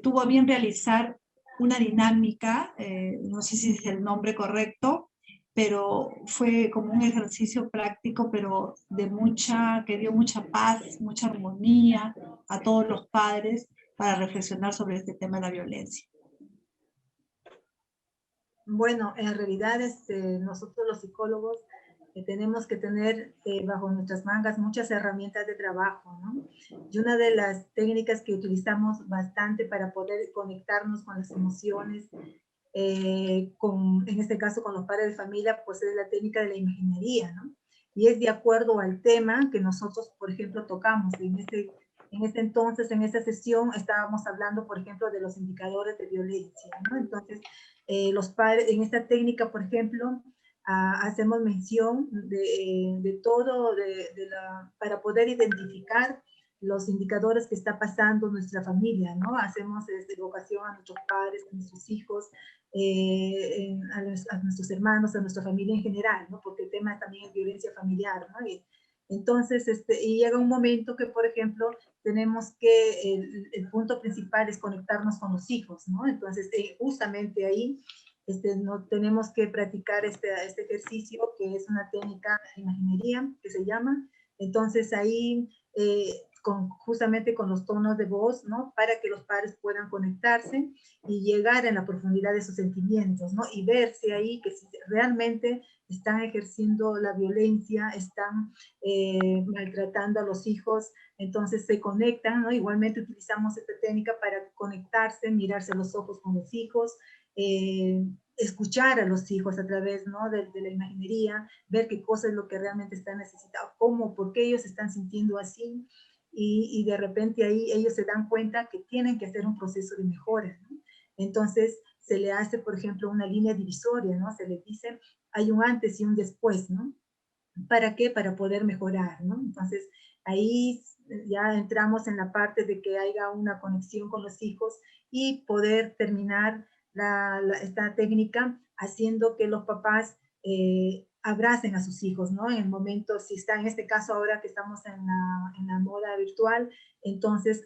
S2: tuvo a bien realizar una dinámica, no sé si es el nombre correcto, pero fue como un ejercicio práctico, pero que dio mucha paz, mucha armonía a todos los padres para reflexionar sobre este tema de la violencia.
S4: Bueno, en realidad nosotros los psicólogos tenemos que tener bajo nuestras mangas muchas herramientas de trabajo, ¿no? Y una de las técnicas que utilizamos bastante para poder conectarnos con las emociones, en este caso con los padres de familia, pues es la técnica de la imaginería, ¿no? Y es de acuerdo al tema que nosotros, por ejemplo, tocamos. En este entonces, en esta sesión, estábamos hablando, por ejemplo, de los indicadores de violencia, ¿no? Entonces, los padres, en esta técnica, por ejemplo, hacemos mención de todo, para poder identificar los indicadores que está pasando nuestra familia, ¿no? Hacemos evocación a nuestros padres, a nuestros hijos, a nuestros hermanos, a nuestra familia en general, ¿no? Porque el tema también es violencia familiar, ¿no? Y entonces, y llega un momento que, por ejemplo, tenemos que, el punto principal es conectarnos con los hijos, ¿no? Entonces, justamente ahí, no tenemos que practicar este ejercicio, que es una técnica de imaginería, que se llama. Entonces, ahí, justamente con los tonos de voz, ¿no? Para que los padres puedan conectarse y llegar en la profundidad de sus sentimientos, ¿no? Y verse ahí que si realmente están ejerciendo la violencia, están maltratando a los hijos, entonces se conectan, ¿no? Igualmente utilizamos esta técnica para conectarse, mirarse a los ojos con los hijos, escuchar a los hijos a través, ¿no? de la imaginería, ver qué cosa es lo que realmente están necesitando, cómo, por qué ellos se están sintiendo así, y de repente ahí ellos se dan cuenta que tienen que hacer un proceso de mejora, ¿no? Entonces se le hace, por ejemplo, una línea divisoria, ¿no? Se le dice, hay un antes y un después, ¿no? ¿Para qué? Para poder mejorar, ¿no? Entonces ahí ya entramos en la parte de que haya una conexión con los hijos y poder terminar esta técnica haciendo que los papás abracen a sus hijos, ¿no? En el momento, si está en este caso ahora que estamos en la moda virtual, entonces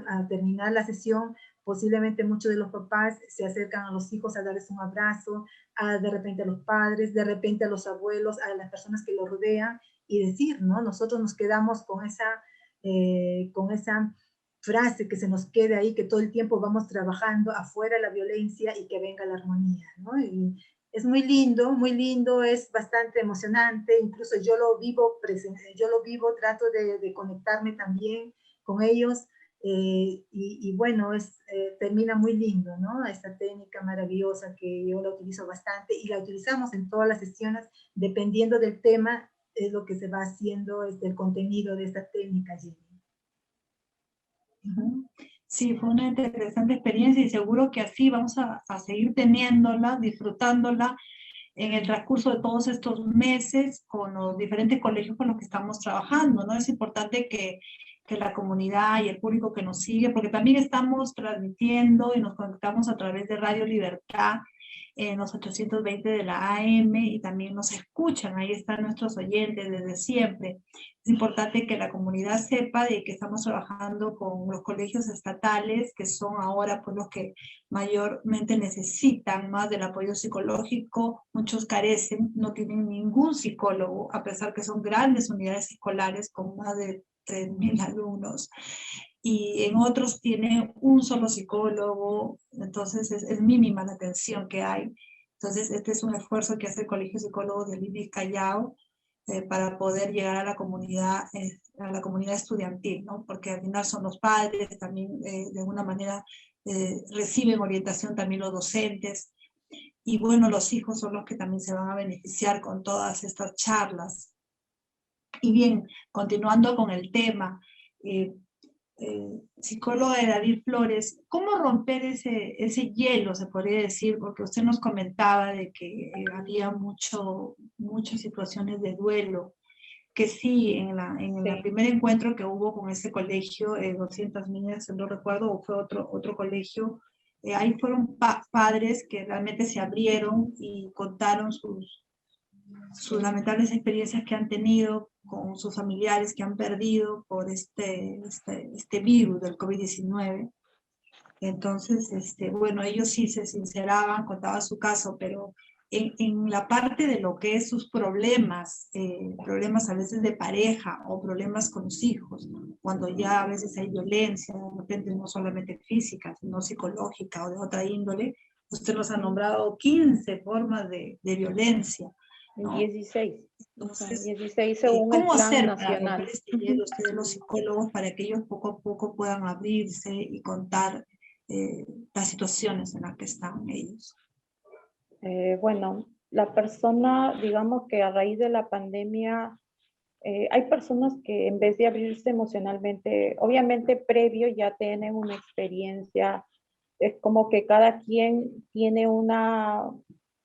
S4: al terminar la sesión, posiblemente muchos de los papás se acercan a los hijos a darles un abrazo, de repente a los padres, de repente a los abuelos, a las personas que los rodean, y decir, ¿no? Nosotros nos quedamos con esa frase que se nos quede ahí, que todo el tiempo vamos trabajando afuera la violencia y que venga la armonía, ¿no? Y es muy lindo, es bastante emocionante, incluso yo lo vivo, trato de conectarme también con ellos, y bueno, termina muy lindo, ¿no? Esta técnica maravillosa que yo la utilizo bastante y la utilizamos en todas las sesiones, dependiendo del tema, es lo que se va haciendo, el contenido de esta técnica, Jenny.
S2: Sí, fue una interesante experiencia y seguro que así vamos a seguir teniéndola, disfrutándola en el transcurso de todos estos meses con los diferentes colegios con los que estamos trabajando, ¿no? Es importante que la comunidad y el público que nos sigue, porque también estamos transmitiendo y nos conectamos a través de Radio Libertad en los 820 de la AM y también nos escuchan, ahí están nuestros oyentes desde siempre. Es importante que la comunidad sepa de que estamos trabajando con los colegios estatales, que son ahora pues los que mayormente necesitan más del apoyo psicológico. Muchos carecen, no tienen ningún psicólogo, a pesar que son grandes unidades escolares con más de 3.000 alumnos. Y en otros tienen un solo psicólogo, entonces es mínima la atención que hay. Entonces este es un esfuerzo que hace el Colegio de Psicólogos de Lima y Callao para poder llegar a la comunidad estudiantil, ¿no? Porque al final son los padres también de alguna manera reciben orientación también los docentes. Y bueno, los hijos son los que también se van a beneficiar con todas estas charlas. Y bien, continuando con el tema, psicóloga David Flores, ¿cómo romper ese hielo, se podría decir? Porque usted nos comentaba de que había muchas situaciones de duelo, que sí, en el primer encuentro que hubo con ese colegio, 200 niñas, no recuerdo, o fue otro colegio, ahí fueron padres que realmente se abrieron y contaron sus lamentables experiencias que han tenido con sus familiares que han perdido por este virus del COVID-19. Entonces, bueno, ellos sí se sinceraban, contaban su caso, pero en la parte de lo que es sus problemas a veces de pareja o problemas con los hijos, cuando ya a veces hay violencia, de repente no solamente física, sino psicológica o de otra índole, usted nos ha nombrado 15 formas de violencia, ¿no?
S3: 16.
S2: Entonces,
S3: 16 según el
S2: ¿cómo
S3: plan
S2: hacer para
S3: nacional.
S2: romper este hielo, ustedes los psicólogos, para que ellos poco a poco puedan abrirse y contar las situaciones en las que están ellos?
S3: Bueno, la persona, digamos que a raíz de la pandemia, hay personas que en vez de abrirse emocionalmente, obviamente previo ya tienen una experiencia, es como que cada quien tiene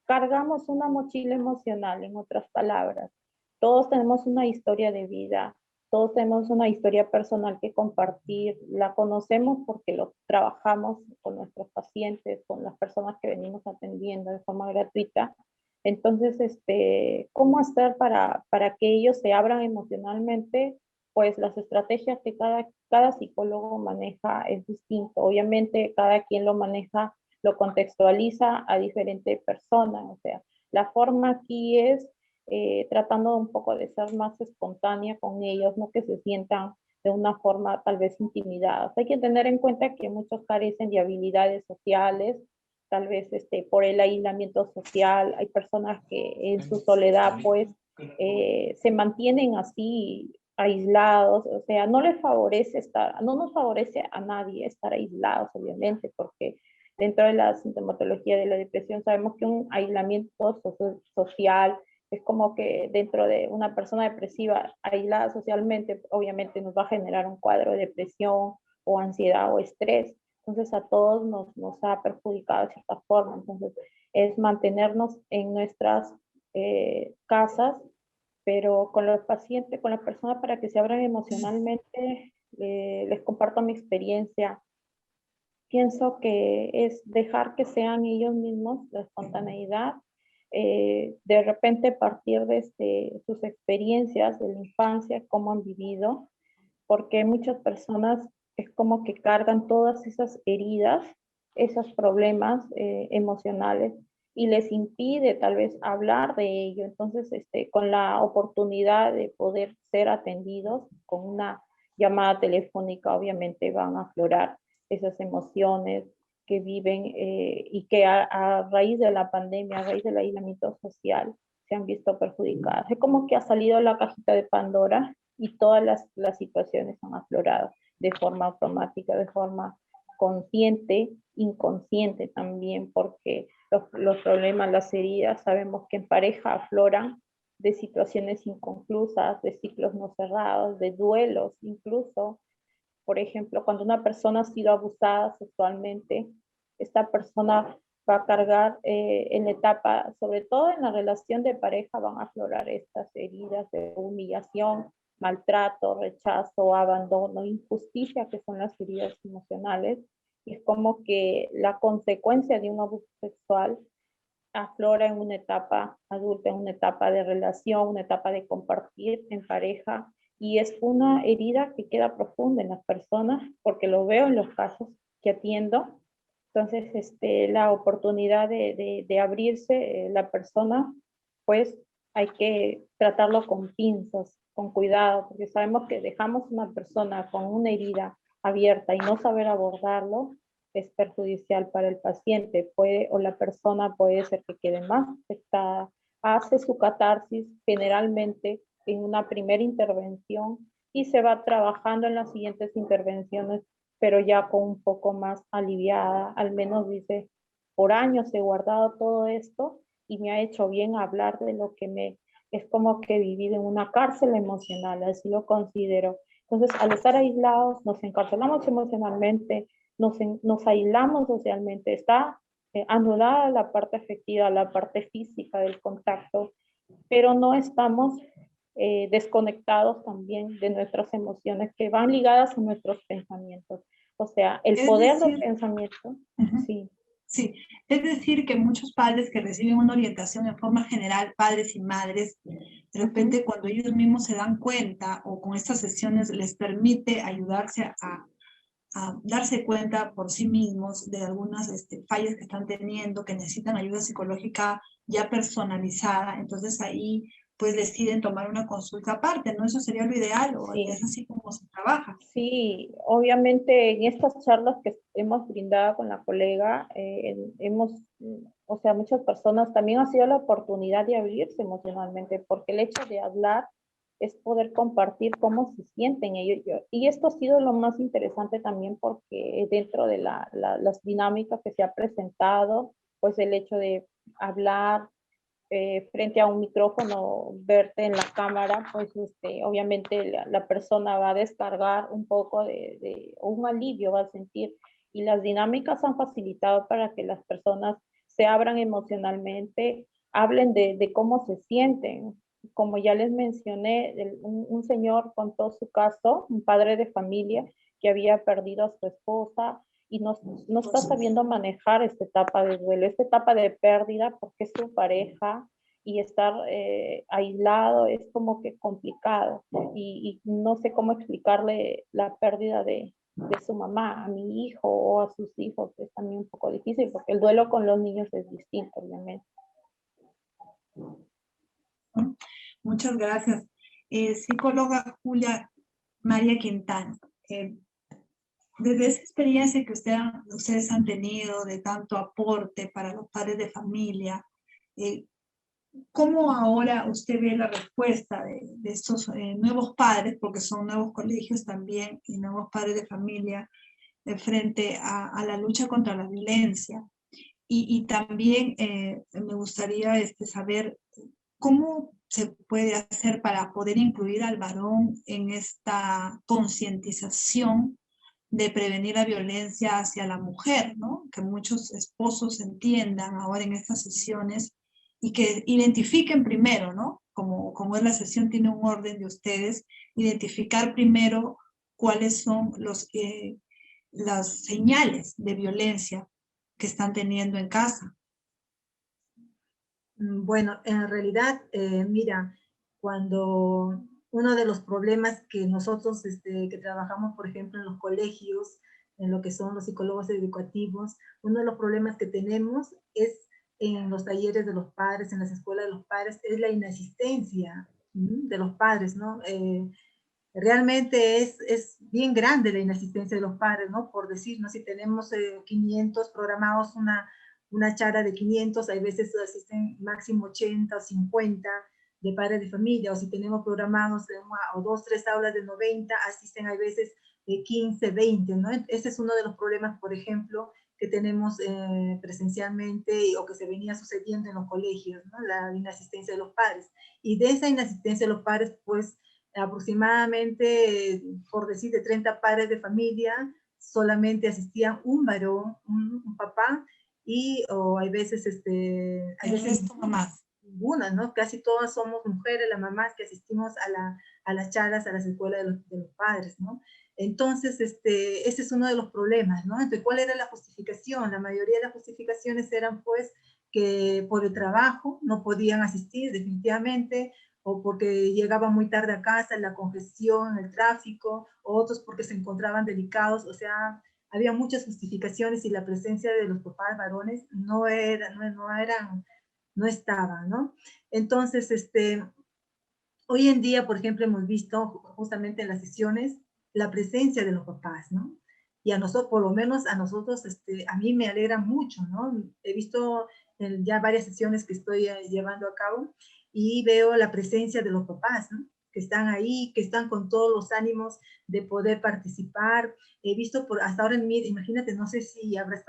S3: cargamos una mochila emocional, en otras palabras. Todos tenemos una historia de vida, todos tenemos una historia personal que compartir, la conocemos porque lo trabajamos con nuestros pacientes, con las personas que venimos atendiendo de forma gratuita. Entonces, ¿cómo hacer para que ellos se abran emocionalmente? Pues las estrategias que cada psicólogo maneja es distinto. Obviamente, cada quien lo maneja, lo contextualiza a diferentes personas. O sea, la forma aquí es tratando un poco de ser más espontánea con ellos, no que se sientan de una forma tal vez intimidadas. Hay que tener en cuenta que muchos carecen de habilidades sociales, tal vez por el aislamiento social. Hay personas que en su soledad pues se mantienen así aislados, o sea, no les favorece no nos favorece a nadie estar aislados, obviamente, porque dentro de la sintomatología de la depresión sabemos que un aislamiento social es como que dentro de una persona depresiva aislada socialmente, obviamente nos va a generar un cuadro de depresión o ansiedad o estrés. Entonces a todos nos ha perjudicado de cierta forma. Entonces es mantenernos en nuestras casas, pero con los pacientes, con las personas para que se abran emocionalmente, les comparto mi experiencia. Pienso que es dejar que sean ellos mismos, la espontaneidad, de repente partir de sus experiencias de la infancia, cómo han vivido, porque muchas personas es como que cargan todas esas heridas, esos problemas emocionales y les impide tal vez hablar de ello. Entonces, con la oportunidad de poder ser atendidos con una llamada telefónica, obviamente van a aflorar esas emociones que viven y que a raíz de la pandemia, a raíz del aislamiento social, se han visto perjudicadas. Es como que ha salido la cajita de Pandora y todas las situaciones han aflorado de forma automática, de forma consciente, inconsciente también, porque los problemas, las heridas, sabemos que en pareja afloran de situaciones inconclusas, de ciclos no cerrados, de duelos incluso. Por ejemplo, cuando una persona ha sido abusada sexualmente, esta persona va a cargar en la etapa, sobre todo en la relación de pareja, van a aflorar estas heridas de humillación, maltrato, rechazo, abandono, injusticia, que son las heridas emocionales. Y es como que la consecuencia de un abuso sexual aflora en una etapa adulta, en una etapa de relación, una etapa de compartir en pareja, y es una herida que queda profunda en las personas, porque lo veo en los casos que atiendo. Entonces, la oportunidad de abrirse la persona, pues hay que tratarlo con pinzas, con cuidado, porque sabemos que dejamos una persona con una herida abierta y no saber abordarlo, es perjudicial para el paciente, o la persona puede ser que quede más afectada, hace su catarsis generalmente en una primera intervención y se va trabajando en las siguientes intervenciones pero ya con un poco más aliviada. Al menos dice, por años he guardado todo esto y me ha hecho bien hablar de lo que es como que he vivido en una cárcel emocional, así lo considero. Entonces, al estar aislados, nos encarcelamos emocionalmente, nos aislamos socialmente, está anulada la parte afectiva, la parte física del contacto, pero no estamos desconectados también de nuestras emociones que van ligadas a nuestros pensamientos. O sea, el
S2: Es
S3: poder del
S2: decir,
S3: pensamiento, sí.
S2: sí, es decir, que muchos padres que reciben una orientación en forma general, padres y madres, de repente cuando ellos mismos se dan cuenta o con estas sesiones les permite ayudarse a darse cuenta por sí mismos de algunas fallas que están teniendo, que necesitan ayuda psicológica ya personalizada, entonces ahí pues deciden tomar una consulta aparte, ¿no? Eso sería lo ideal, o
S3: Sí.
S2: es así como se trabaja.
S3: Sí, obviamente en estas charlas que hemos brindado con la colega, o sea, muchas personas también ha sido la oportunidad de abrirse emocionalmente, porque el hecho de hablar es poder compartir cómo se sienten ellos. Y esto ha sido lo más interesante también porque dentro de las dinámicas que se ha presentado, pues el hecho de hablar, frente a un micrófono, verte en la cámara, pues obviamente la persona va a descargar un poco un alivio, va a sentir. Y las dinámicas han facilitado para que las personas se abran emocionalmente, hablen de cómo se sienten. Como ya les mencioné, un señor contó su caso, un padre de familia que había perdido a su esposa y no está sabiendo manejar esta etapa de duelo, esta etapa de pérdida, porque es su pareja y estar aislado es como que complicado y no sé cómo explicarle la pérdida de su mamá a mi hijo o a sus hijos, es también un poco difícil porque el duelo con los niños es distinto, obviamente.
S2: Muchas gracias. Psicóloga Julia María Quintana, desde esa experiencia que ustedes han tenido de tanto aporte para los padres de familia, ¿cómo ahora usted ve la respuesta de estos nuevos padres, porque son nuevos colegios también y nuevos padres de familia, frente a la lucha contra la violencia? Y también me gustaría saber cómo se puede hacer para poder incluir al varón en esta concientización de prevenir la violencia hacia la mujer, ¿no? Que muchos esposos entiendan ahora en estas sesiones y que identifiquen primero, ¿no? Como es la sesión, tiene un orden de ustedes, identificar primero cuáles son las señales de violencia que están teniendo en casa.
S4: Bueno, en realidad, mira, cuando uno de los problemas que nosotros que trabajamos, por ejemplo, en los colegios, en lo que son los psicólogos educativos, uno de los problemas que tenemos es en los talleres de los padres, en las escuelas de los padres, es la inasistencia de los padres, ¿no? Realmente es bien grande la inasistencia de los padres, ¿no? Por decir, ¿no? Si tenemos 500 programados, una charla de 500, hay veces asisten máximo 80 o 50 de padres de familia, o si tenemos programados o 2, 3 aulas de 90, asisten a veces 15, 20, ¿no? Ese es uno de los problemas, por ejemplo, que tenemos presencialmente o que se venía sucediendo en los colegios, ¿no? La inasistencia de los padres. Y de esa inasistencia de los padres, pues, aproximadamente, por decir, de 30 padres de familia, solamente asistían un varón, un papá, o hay veces, hay veces
S2: mamás.
S4: Ninguna, ¿no? Casi todas somos mujeres, las mamás que asistimos a las charlas, a las escuelas de los padres, ¿no? Entonces, ese es uno de los problemas, ¿no? Entonces, ¿cuál era la justificación? La mayoría de las justificaciones eran, pues, que por el trabajo no podían asistir definitivamente, o porque llegaban muy tarde a casa, la congestión, el tráfico, o otros porque se encontraban delicados, o sea, había muchas justificaciones y la presencia de los papás varones no estaba, ¿no? Entonces, hoy en día, por ejemplo, hemos visto justamente en las sesiones la presencia de los papás, ¿no? Y a nosotros, por lo menos a nosotros, a mí me alegra mucho, ¿no? He visto ya varias sesiones que estoy llevando a cabo y veo la presencia de los papás, ¿no? que están ahí, que están con todos los ánimos de poder participar. He visto hasta ahora en mí, imagínate, no sé si habrás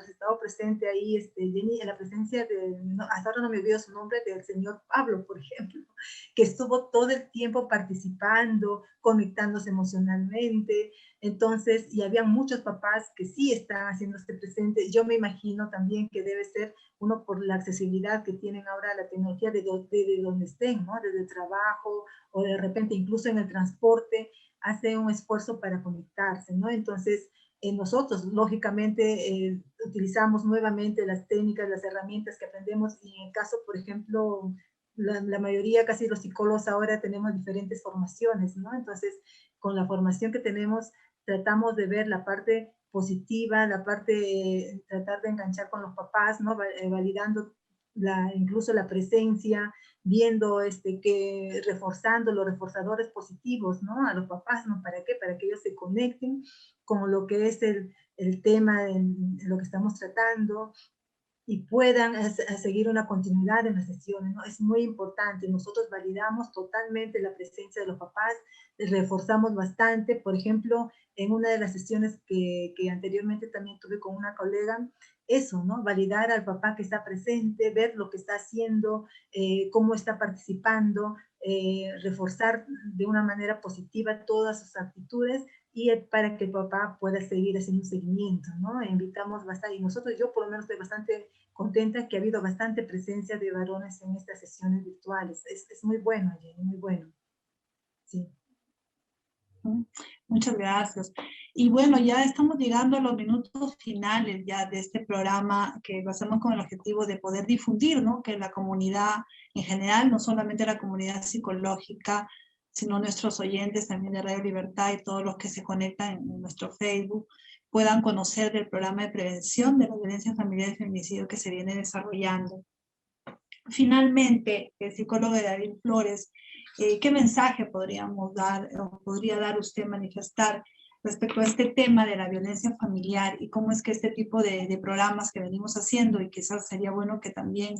S4: estado presente ahí, Jenny, en la presencia de, hasta ahora no me olvido su nombre, del señor Pablo, por ejemplo, que estuvo todo el tiempo participando, conectándose emocionalmente. Entonces, y había muchos papás que sí están haciéndose presentes. Yo me imagino también que debe ser uno por la accesibilidad que tienen ahora a la tecnología de donde estén, ¿no? Desde el trabajo o de repente incluso en el transporte, hace un esfuerzo para conectarse, ¿no? Entonces, nosotros, lógicamente, utilizamos nuevamente las técnicas, las herramientas que aprendemos, y en el caso, por ejemplo, la mayoría, casi los psicólogos ahora tenemos diferentes formaciones, ¿no? Entonces, con la formación que tenemos, tratamos de ver la parte positiva, la parte, tratar de enganchar con los papás, ¿no? Validando incluso la presencia, viendo reforzando los reforzadores positivos, ¿no? A los papás, ¿no? ¿Para qué? Para que ellos se conecten con lo que es el tema en lo que estamos tratando, y puedan seguir una continuidad en las sesiones, ¿no? Es muy importante. Nosotros validamos totalmente la presencia de los papás, reforzamos bastante. Por ejemplo, en una de las sesiones que anteriormente también tuve con una colega, eso, ¿no? Validar al papá que está presente, ver lo que está haciendo, cómo está participando, reforzar de una manera positiva todas sus actitudes, y para que el papá pueda seguir haciendo un seguimiento, ¿no? Invitamos bastante, y nosotros, yo por lo menos estoy bastante contenta que ha habido bastante presencia de varones en estas sesiones virtuales. Es muy bueno, Jenny, muy bueno. Sí.
S2: Muchas gracias. Y bueno, ya estamos llegando a los minutos finales ya de este programa, que lo hacemos con el objetivo de poder difundir, ¿no? Que la comunidad en general, no solamente la comunidad psicológica, sino nuestros oyentes también de Radio Libertad y todos los que se conectan en nuestro Facebook, puedan conocer del programa de prevención de la violencia familiar y feminicidio que se viene desarrollando. Finalmente, el psicólogo David Flores, ¿qué mensaje podríamos dar o podría dar usted, manifestar respecto a este tema de la violencia familiar, y cómo es que este tipo de programas que venimos haciendo, y quizás sería bueno que también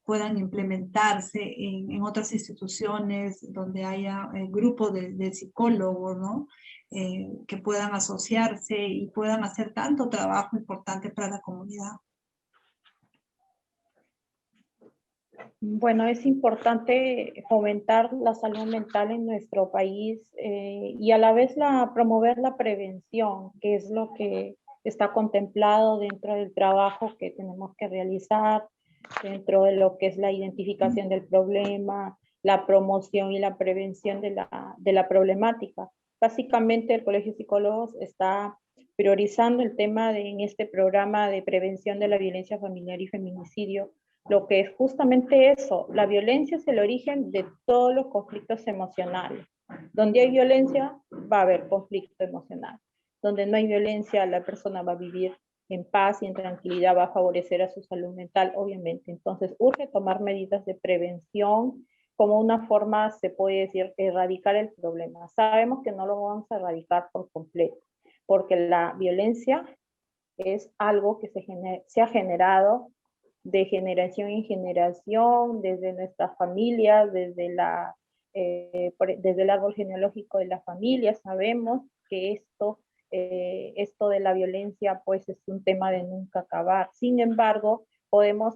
S2: puedan implementarse en otras instituciones donde haya grupos de psicólogos, ¿no? Que puedan asociarse y puedan hacer tanto trabajo importante para la comunidad?
S3: Bueno, es importante fomentar la salud mental en nuestro país y a la vez promover la prevención, que es lo que está contemplado dentro del trabajo que tenemos que realizar, dentro de lo que es la identificación del problema, la promoción y la prevención de la problemática. Básicamente, el Colegio de Psicólogos está priorizando el tema en este programa de prevención de la violencia familiar y feminicidio, lo que es justamente eso. La violencia es el origen de todos los conflictos emocionales. Donde hay violencia, va a haber conflicto emocional. Donde no hay violencia, la persona va a vivir en paz y en tranquilidad, va a favorecer a su salud mental, obviamente. Entonces, urge tomar medidas de prevención como una forma, se puede decir, erradicar el problema. Sabemos que no lo vamos a erradicar por completo, porque la violencia es algo que se ha generado de generación en generación, desde nuestras familias, desde el árbol genealógico de la familia. Sabemos que esto de la violencia pues es un tema de nunca acabar. Sin embargo, podemos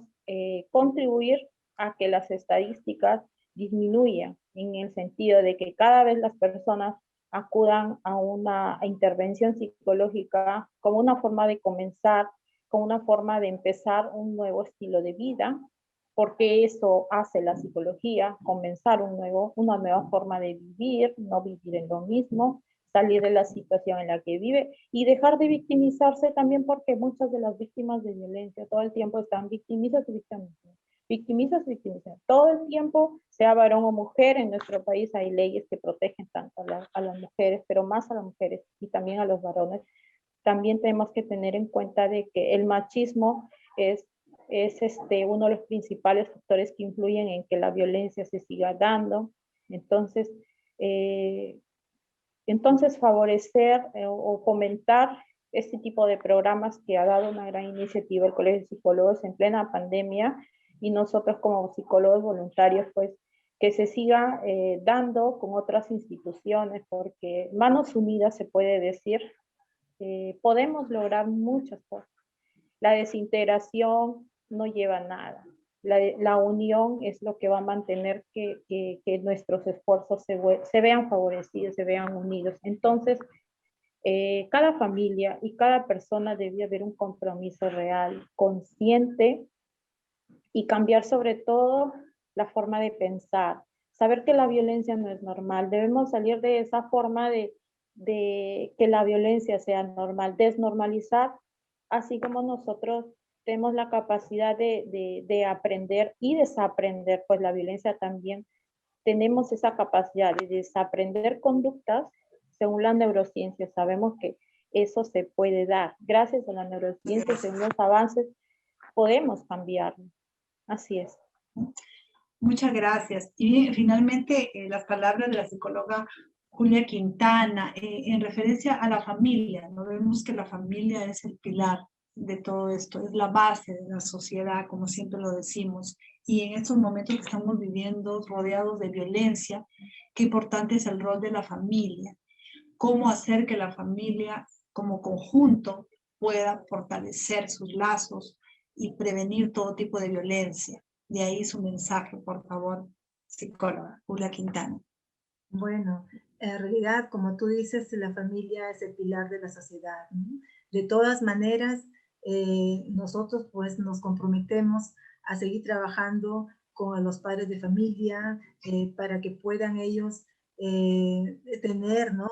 S3: contribuir a que las estadísticas disminuyan, en el sentido de que cada vez las personas acudan a una intervención psicológica como una forma de comenzar, como una forma de empezar un nuevo estilo de vida, porque eso hace la psicología, comenzar una nueva forma de vivir, no vivir en lo mismo, salir de la situación en la que vive y dejar de victimizarse también, porque muchas de las víctimas de violencia todo el tiempo están victimizas y victimizas. Todo el tiempo, sea varón o mujer, en nuestro país hay leyes que protegen tanto a las mujeres, pero más a las mujeres y también a los varones. También tenemos que tener en cuenta de que el machismo es uno de los principales factores que influyen en que la violencia se siga dando. Entonces favorecer o fomentar este tipo de programas que ha dado una gran iniciativa el Colegio de Psicólogos en plena pandemia, y nosotros como psicólogos voluntarios pues que se siga dando con otras instituciones, porque manos unidas se puede decir, podemos lograr muchas cosas. La desintegración no lleva a nada. La unión es lo que va a mantener que nuestros esfuerzos se vean favorecidos, se vean unidos. Entonces, cada familia y cada persona debe haber un compromiso real, consciente, y cambiar sobre todo la forma de pensar. Saber que la violencia no es normal. Debemos salir de esa forma de que la violencia sea normal, desnormalizar, así como nosotros tenemos la capacidad de aprender y desaprender, pues la violencia también. Tenemos esa capacidad de desaprender conductas según la neurociencia. Sabemos que eso se puede dar. Gracias a la neurociencia, según los avances, podemos cambiarlo. Así es.
S2: Muchas gracias. Y finalmente, las palabras de la psicóloga Julia Quintana, en referencia a la familia, ¿no? Vemos que la familia es el pilar de todo esto, es la base de la sociedad, como siempre lo decimos. Y en estos momentos que estamos viviendo rodeados de violencia, qué importante es el rol de la familia. Cómo hacer que la familia como conjunto pueda fortalecer sus lazos y prevenir todo tipo de violencia. De ahí su mensaje, por favor, psicóloga Julia Quintana.
S4: Bueno, en realidad, como tú dices, la familia es el pilar de la sociedad, ¿no? De todas maneras, nosotros pues nos comprometemos a seguir trabajando con los padres de familia para que puedan ellos tener, ¿no?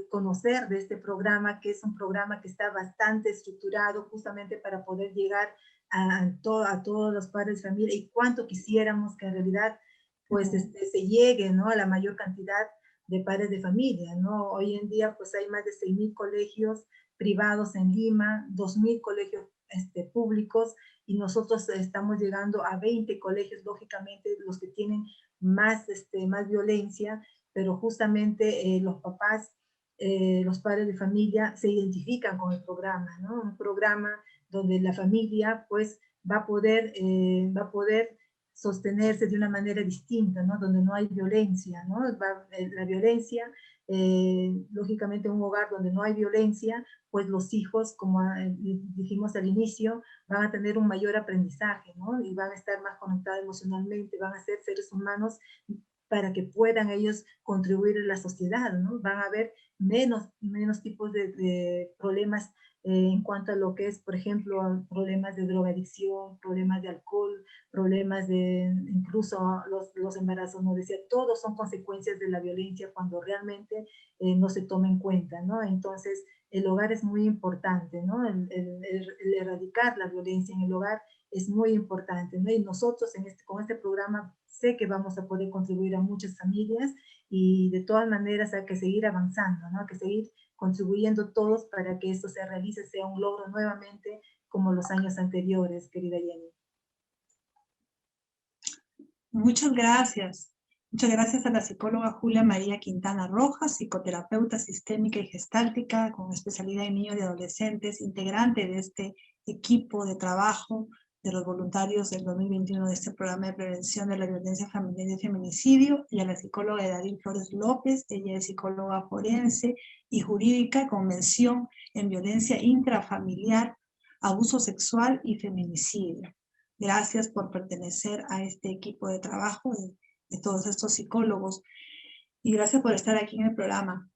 S4: Conocer de este programa, que es un programa que está bastante estructurado justamente para poder llegar a todos los padres de familia, y cuánto quisiéramos que en realidad pues se llegue, ¿no? A la mayor cantidad de padres de familia, ¿no? Hoy en día pues hay más de 6.000 colegios privados en Lima, 2.000 colegios públicos, y nosotros estamos llegando a 20 colegios, lógicamente los que tienen más violencia, pero justamente los papás, los padres de familia se identifican con el programa, ¿no? Un programa donde la familia pues va a poder sostenerse de una manera distinta, ¿no? Donde no hay violencia, ¿no? La violencia, lógicamente un hogar donde no hay violencia, pues los hijos, como dijimos al inicio, van a tener un mayor aprendizaje, ¿no? Y van a estar más conectados emocionalmente, van a ser seres humanos para que puedan ellos contribuir a la sociedad, ¿no? Van a haber menos tipos de problemas en cuanto a lo que es, por ejemplo, problemas de drogadicción, problemas de alcohol, problemas de incluso los embarazos, ¿no? Decía, todos son consecuencias de la violencia cuando realmente no se toma en cuenta, ¿no? Entonces, el hogar es muy importante, ¿no? El erradicar la violencia en el hogar es muy importante, ¿no? Y nosotros con este programa sé que vamos a poder contribuir a muchas familias, y de todas maneras hay que seguir avanzando, ¿no? Hay que seguir contribuyendo todos para que esto se realice, sea un logro nuevamente como los años anteriores, querida Jenny.
S2: Muchas gracias. Muchas gracias a la psicóloga Julia María Quintana Rojas, psicoterapeuta sistémica y gestáltica con especialidad en niños y adolescentes, integrante de este equipo de trabajo de los voluntarios del 2021 de este programa de prevención de la violencia familiar y de feminicidio, y a la psicóloga Edadín Flores López. Ella es psicóloga forense y jurídica con mención en violencia intrafamiliar, abuso sexual y feminicidio. Gracias por pertenecer a este equipo de trabajo de todos estos psicólogos, y gracias por estar aquí en el programa.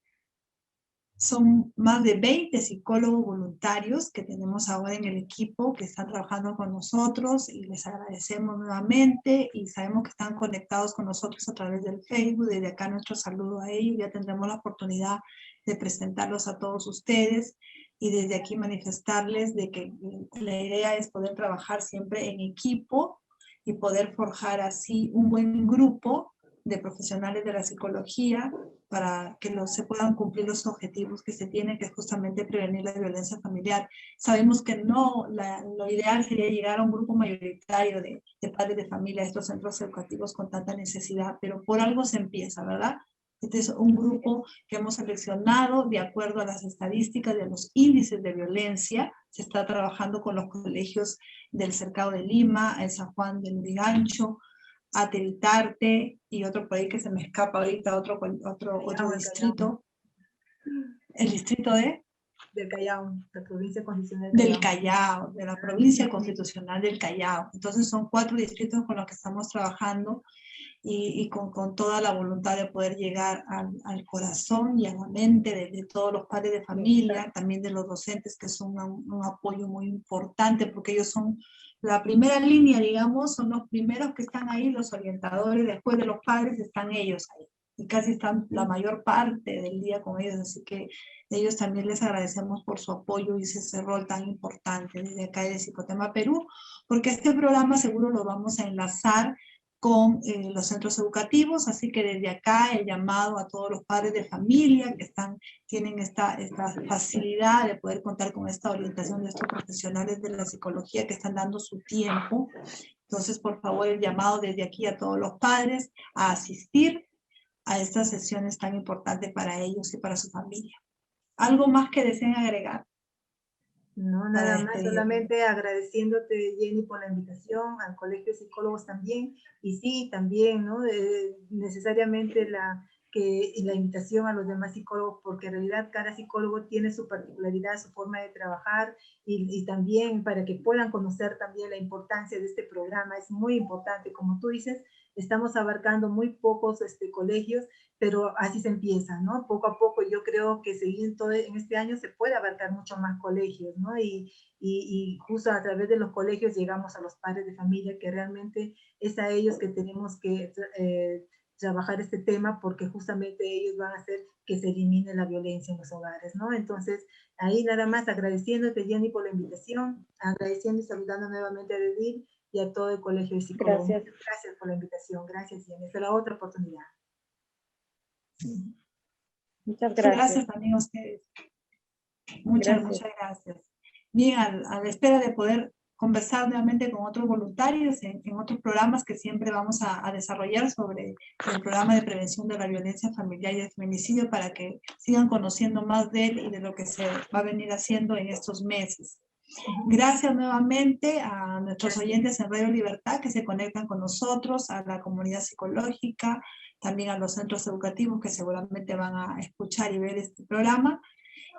S2: Son más de 20 psicólogos voluntarios que tenemos ahora en el equipo que están trabajando con nosotros, y les agradecemos nuevamente, y sabemos que están conectados con nosotros a través del Facebook. Desde acá nuestro saludo a ellos. Ya tendremos la oportunidad de presentarlos a todos ustedes, y desde aquí manifestarles de que la idea es poder trabajar siempre en equipo y poder forjar así un buen grupo de profesionales de la psicología para que se puedan cumplir los objetivos que se tienen, que es justamente prevenir la violencia familiar. Sabemos que no, lo ideal sería llegar a un grupo mayoritario de padres de familia a estos centros educativos con tanta necesidad, pero por algo se empieza, ¿verdad? Este es un grupo que hemos seleccionado de acuerdo a las estadísticas de los índices de violencia. Se está trabajando con los colegios del Cercado de Lima, el San Juan del Lurigancho, Atelitarte y otro por ahí que se me escapa ahorita, otro distrito. El distrito
S4: del Callao, la provincia constitucional
S2: del Callao, de la provincia constitucional del Callao. Entonces son 4 distritos con los que estamos trabajando y con toda la voluntad de poder llegar al corazón y a la mente de todos los padres de familia, también de los docentes, que son un apoyo muy importante, porque ellos son la primera línea, digamos, son los primeros que están ahí, los orientadores, después de los padres están ellos ahí, y casi están la mayor parte del día con ellos, así que ellos también les agradecemos por su apoyo y ese rol tan importante desde acá de Psicotema Perú, porque este programa seguro lo vamos a enlazar con los centros educativos, así que desde acá el llamado a todos los padres de familia que tienen esta facilidad de poder contar con esta orientación de estos profesionales de la psicología que están dando su tiempo. Entonces, por favor, el llamado desde aquí a todos los padres a asistir a estas sesiones tan importantes para ellos y para su familia. ¿Algo más que deseen agregar?
S4: No, nada más, solamente agradeciéndote, Jenny, por la invitación, al Colegio de Psicólogos también, y sí, también, ¿no? Necesariamente la invitación a los demás psicólogos, porque en realidad cada psicólogo tiene su particularidad, su forma de trabajar, y también para que puedan conocer también la importancia de este programa, es muy importante, como tú dices, estamos abarcando muy pocos colegios, pero así se empieza, ¿no? Poco a poco yo creo que siguiendo en este año se puede abarcar mucho más colegios, ¿no? Y justo a través de los colegios llegamos a los padres de familia, que realmente es a ellos que tenemos que trabajar este tema, porque justamente ellos van a hacer que se elimine la violencia en los hogares, ¿no? Entonces, ahí nada más agradeciéndote, Jenny, por la invitación, agradeciendo y saludando nuevamente a Edil y a todo el Colegio de Psicólogos.
S3: Gracias.
S4: Gracias por la invitación, gracias, Jenny. Hasta la otra oportunidad.
S3: Muchas gracias.
S2: Gracias también a ustedes. Muchas gracias. Bien, a la espera de poder conversar nuevamente con otros voluntarios en otros programas que siempre vamos a desarrollar sobre el programa de prevención de la violencia familiar y el feminicidio, para que sigan conociendo más de él y de lo que se va a venir haciendo en estos meses. Gracias nuevamente a nuestros oyentes en Radio Libertad que se conectan con nosotros, a la comunidad psicológica, también a los centros educativos que seguramente van a escuchar y ver este programa.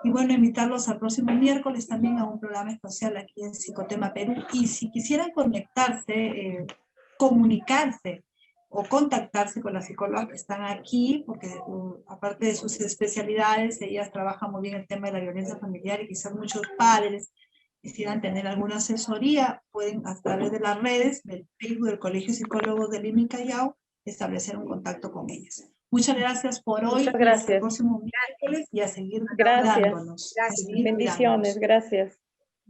S2: Y bueno, invitarlos al próximo miércoles también a un programa especial aquí en Psicotema Perú. Y si quisieran conectarse, comunicarse o contactarse con las psicólogas que están aquí, porque aparte de sus especialidades, ellas trabajan muy bien el tema de la violencia familiar y quizás muchos padres quisieran tener alguna asesoría, pueden a través de las redes del Facebook del Colegio de Psicólogos de Lima y Callao establecer un contacto con ellas. Muchas gracias por hoy.
S3: Muchas gracias.
S2: Hasta el próximo miércoles y a seguir
S3: Gracias.
S2: cuidándonos.
S3: Gracias. Bendiciones. Gracias.